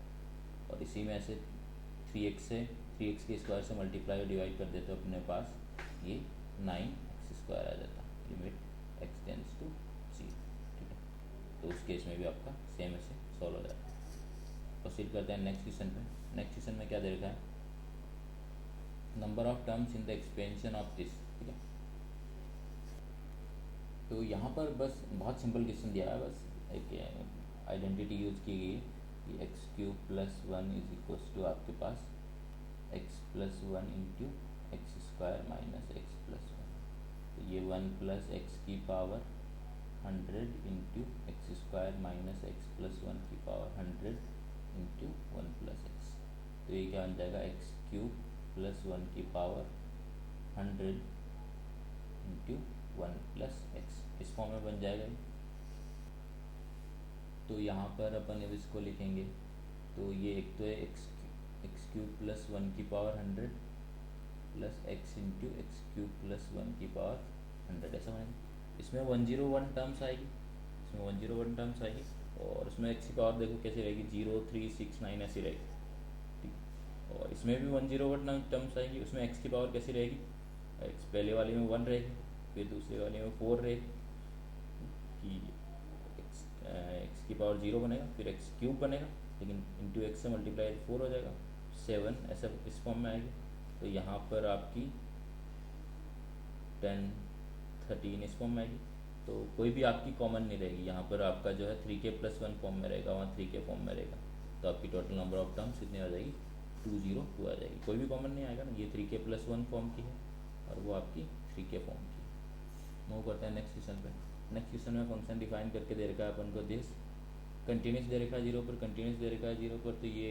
और इसी में ऐसे 3x के स्क्वायर से मल्टीप्लाई और डिवाइड कर देते, अपने पास ये 9x स्क्वायर आ जाता, लिमिट x टेंस टू 0, ठीक है। तो उस केस में भी आपका सेम ऐसे सॉल्व हो जाता है। प्रोसीड करते हैं नेक्स्ट क्वेश्चन पे। नेक्स्ट क्वेश्चन में क्या दे रखा है, number of terms in the expansion of this, ठीक है। तो यहाँ पर बस बहुत सिंपल क्वेश्चन दिया है, बस एक आइडेंटिटी यूज की गई है कि x³ + 1 इज इक्वल्स टू आपके पास x + 1 into x square minus x plus one. तो ये 1 प्लस एक्स की power 100 into x square minus x plus one की पावर 100 इंटू 1 प्लस एक्स। तो ये क्या बन जाएगा, एक्स क्यूब प्लस वन की पावर 100 इंटू 1 प्लस एक्स, इस फॉर्म में बन जाएगा ये। तो यहाँ पर अपन अब इसको लिखेंगे, तो ये एक तो है एक्स क्यूब प्लस वन की power 100 plus x into x cube plus one की पावर 100, ऐसा बनेगा। इसमें 101 टर्म्स आएगी, इसमें 101 टर्म्स आएगी, और उसमें एक्स की पावर देखो कैसी रहेगी, 0 3 6 9 ऐसी रहेगी, ठीक। और इसमें भी 101 टर्म्स आएगी, उसमें एक्स की पावर कैसी रहेगी, एक्स पहले वाले में 1 रहेगी, फिर दूसरे वाले में 4 रहेगी, कि एक्स की पावर 0 बनेगा, फिर एक्स क्यूब बनेगा, लेकिन इंटू एक्स से मल्टीप्लाई 4 हो जाएगा, 7 ऐसा इस फॉर्म में आएगी। तो यहाँ पर आपकी 10 13 इस फॉर्म में आएगी। तो कोई भी आपकी कॉमन नहीं रहेगी, यहाँ पर आपका जो है 3k प्लस 1 फॉर्म में रहेगा, वहाँ 3k फॉर्म में रहेगा। तो आपकी टोटल नंबर ऑफ टर्म्स कितनी आ जाएगी, 202 आ जाएगी। कोई भी कॉमन नहीं आएगा ना, ये 3k प्लस 1 फॉर्म की है और वो आपकी 3k फॉर्म की है। मूव करते हैं नेक्स्ट क्वेश्चन पे। नेक्स्ट क्वेश्चन में फंक्शन डिफाइन करके दे रखा है अपन को, दिस कंटिन्यूस दे रखा है 0 पर, कंटिन्यूस दे रखा है 0 पर, तो ये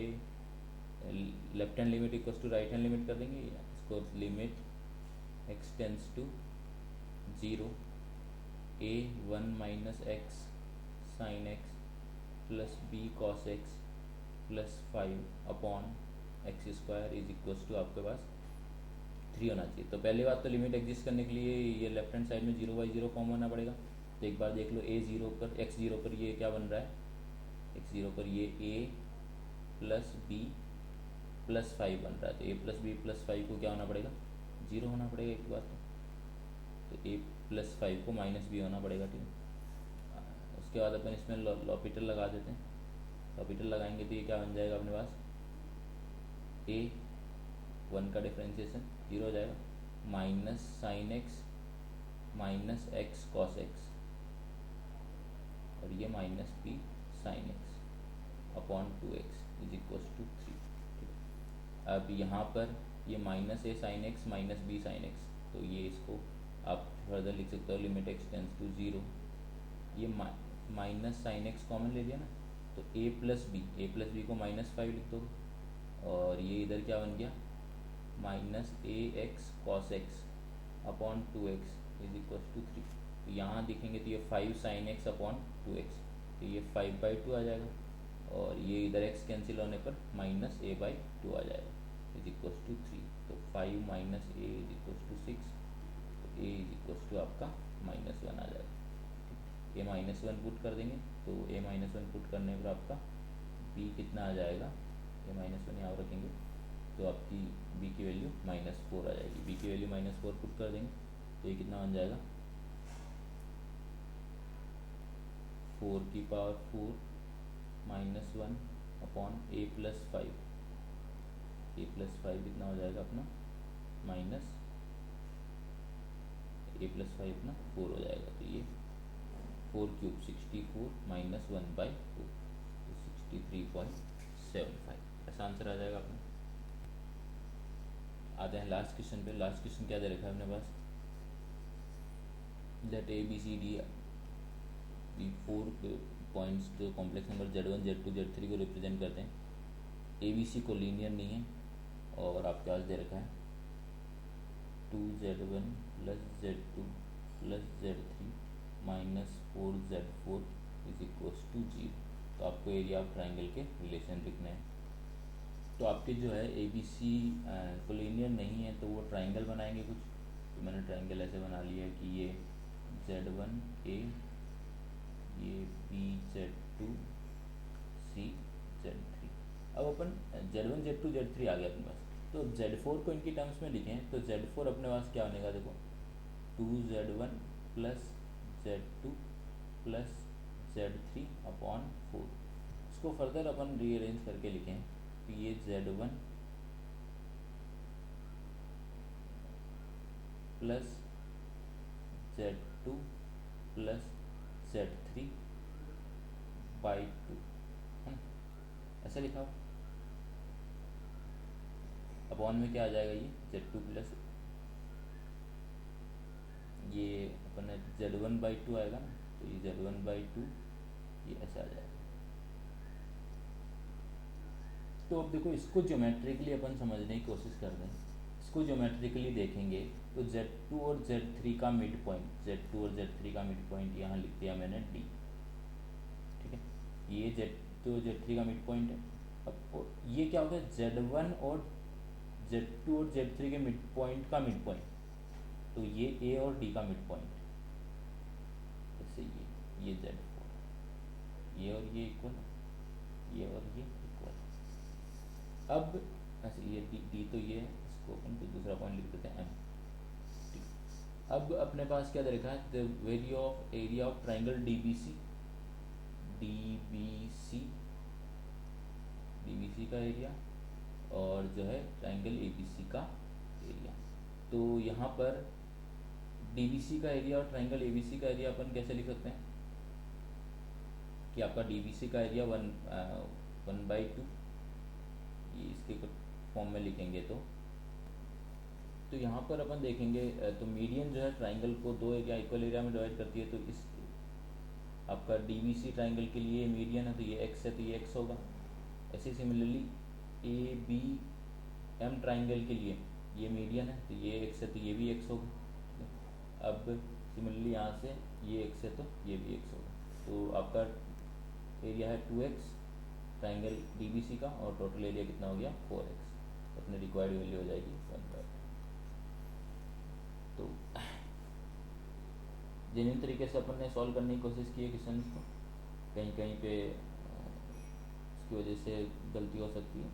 left hand limit equals to right hand limit कर देंगे। इसको limit x tends to 0 a 1 minus x sine x plus b cos x plus 5 upon x square is equals to आपके पास 3 होना चाहिए। तो पहली बात तो लिमिट एग्जिस्ट करने के लिए ये लेफ्ट हैंड साइड में 0/0 फॉर्म होना पड़ेगा। तो एक बार देख लो, a 0 पर x 0 पर ये क्या बन रहा है, x 0 पर ये a प्लस बी प्लस 5 बन रहा है। तो a प्लस बी प्लस 5 को क्या होना पड़ेगा, 0 होना पड़ेगा एक बार तो a प्लस 5 को माइनस बी होना पड़ेगा, ठीक है। उसके बाद अपन इसमें लॉपिटल लगा देते हैं। लॉपिटल लगाएंगे तो ये क्या बन जाएगा अपने पास, a 1 का डिफ्रेंशिएशन 0 हो जाएगा, minus sine x minus x cos x, और ये minus b sine x upon 2x is equals to 3, ठीक है। अब यहाँ पर ये minus a sine x minus b sine x, तो ये इसको आप फर्दर लिख सकते हो, लिमिट एक्स टेंस टू 0। ये माइनस साइन एक्स कॉमन ले लिया ना, तो a प्लस बी को -5 लिख दो, और ये इधर क्या बन गया, minus a x cos x upon 2x is equals to 3। तो यहाँ दिखेंगे तो ये 5 साइन एक्स अपॉन 2x, तो ये 5/2 आ जाएगा, और ये इधर x कैंसिल होने पर माइनस a/2 आ जाएगा इज इक्वल्स टू 3। तो 5 minus a is equals to 6, तो a इज इक्वल्स टू आपका -1 आ जाएगा। a -1 पुट कर देंगे, तो a -1 पुट करने पर आपका b कितना आ जाएगा, a -1 यहाँ रखेंगे तो आपकी b की वैल्यू -4 आ जाएगी। b की वैल्यू -4 पुट कर देंगे तो ये कितना बन जाएगा, 4 की power 4 -1 upon a plus 5, a plus 5 कितना हो जाएगा अपना, माइनस a प्लस 5 अपना 4 हो जाएगा। तो ये 4 क्यूब 64 -1/4, तो 63.75 ऐसा आंसर आ जाएगा अपना। आते हैं लास्ट क्वेश्चन पे। लास्ट क्वेश्चन क्या दे रखा है अपने पास, let a B c d be 4 points जो complex number Z1 Z2 Z3 को रिप्रेजेंट करते हैं। ए बी सी को लीनियर नहीं है, और आपके पास दे रखा है 2Z1 plus Z2 plus Z3 -4Z4 is equals to 0। तो आपको एरिया ऑफ ट्राइंगल के रिलेशन लिखने हैं। तो आपके जो है ए बी सी को लीनियर नहीं है, तो वो ट्राइंगल बनाएंगे कुछ। तो मैंने ट्राइंगल ऐसे बना लिया है कि ये Z1 A, ये B Z2 C Z3। अब अपन Z1 Z2 Z3 आ गया अपने पास, तो Z4 को इनकी टर्म्स में लिखें तो Z4 अपने पास क्या बनेगा, देखो 2Z1 plus Z2 plus Z3 upon 4। इसको फर्दर अपन रीअरेंज करके लिखें तो ये Z1 plus Z2 plus Z3 by 2 है, ऐसा लिखा हो। अपॉन में क्या आ जाएगा, ये Z2 प्लस ये अपन Z1/2 आएगा ना, तो ये Z1/2 ये ऐसे आ जाएगा। तो अब देखो इसको ज्योमेट्रिकली अपन समझने की कोशिश कर रहे हैं। इसको ज्योमेट्रिकली देखेंगे तो Z2 और Z3 का मिड पॉइंट, Z2 और Z3 का मिड पॉइंट यहाँ लिख दिया मैंने D। ठीक है, ये Z2 और Z3 का मिड पॉइंट है। अब ये क्या होता है, Z1 और Z2 और Z3 के मिड पॉइंट का मिड पॉइंट, तो ये A और D का मिड पॉइंट, जैसे ये Z4, ये और ये इक्वल, ये और ये इक्वल। अब ऐसे ये D तो ये है, इसको अपन को दूसरा पॉइंट लिख देते हैं M। ठीक, अब अपने पास क्या दे रखा है, the very of area of triangle DBC, DBC का एरिया और जो है ट्राइंगल ABC का एरिया। तो यहाँ पर DBC का एरिया और ट्राइंगल ABC का एरिया अपन कैसे लिख सकते हैं कि आपका DBC का एरिया 1/2, ये इसके फॉर्म में लिखेंगे तो यहाँ पर अपन देखेंगे तो मीडियन जो है ट्राइंगल को दो एरिया इक्वल एरिया में डिवाइड करती है। तो इस आपका DBC ट्राइंगल के लिए मीडियन है तो ये x है, तो ये x होगा। ऐसे सिमिलरली ABM ट्राइंगल के लिए ये मीडियन है तो ये x है, तो ये भी x होगा। अब सिमिलरली यहाँ से ये x है तो ये भी x होगा। तो आपका एरिया है 2x ट्राइंगल DBC का, और टोटल एरिया कितना हो गया 4x। अपने रिक्वायर्ड वैल्यू हो जाएगी 1/2। तो जेन्युइन तरीके से अपन ने सॉल्व करने की कोशिश की है क्वेश्चन को, कहीं कहीं पे इसकी वजह से गलती हो सकती है।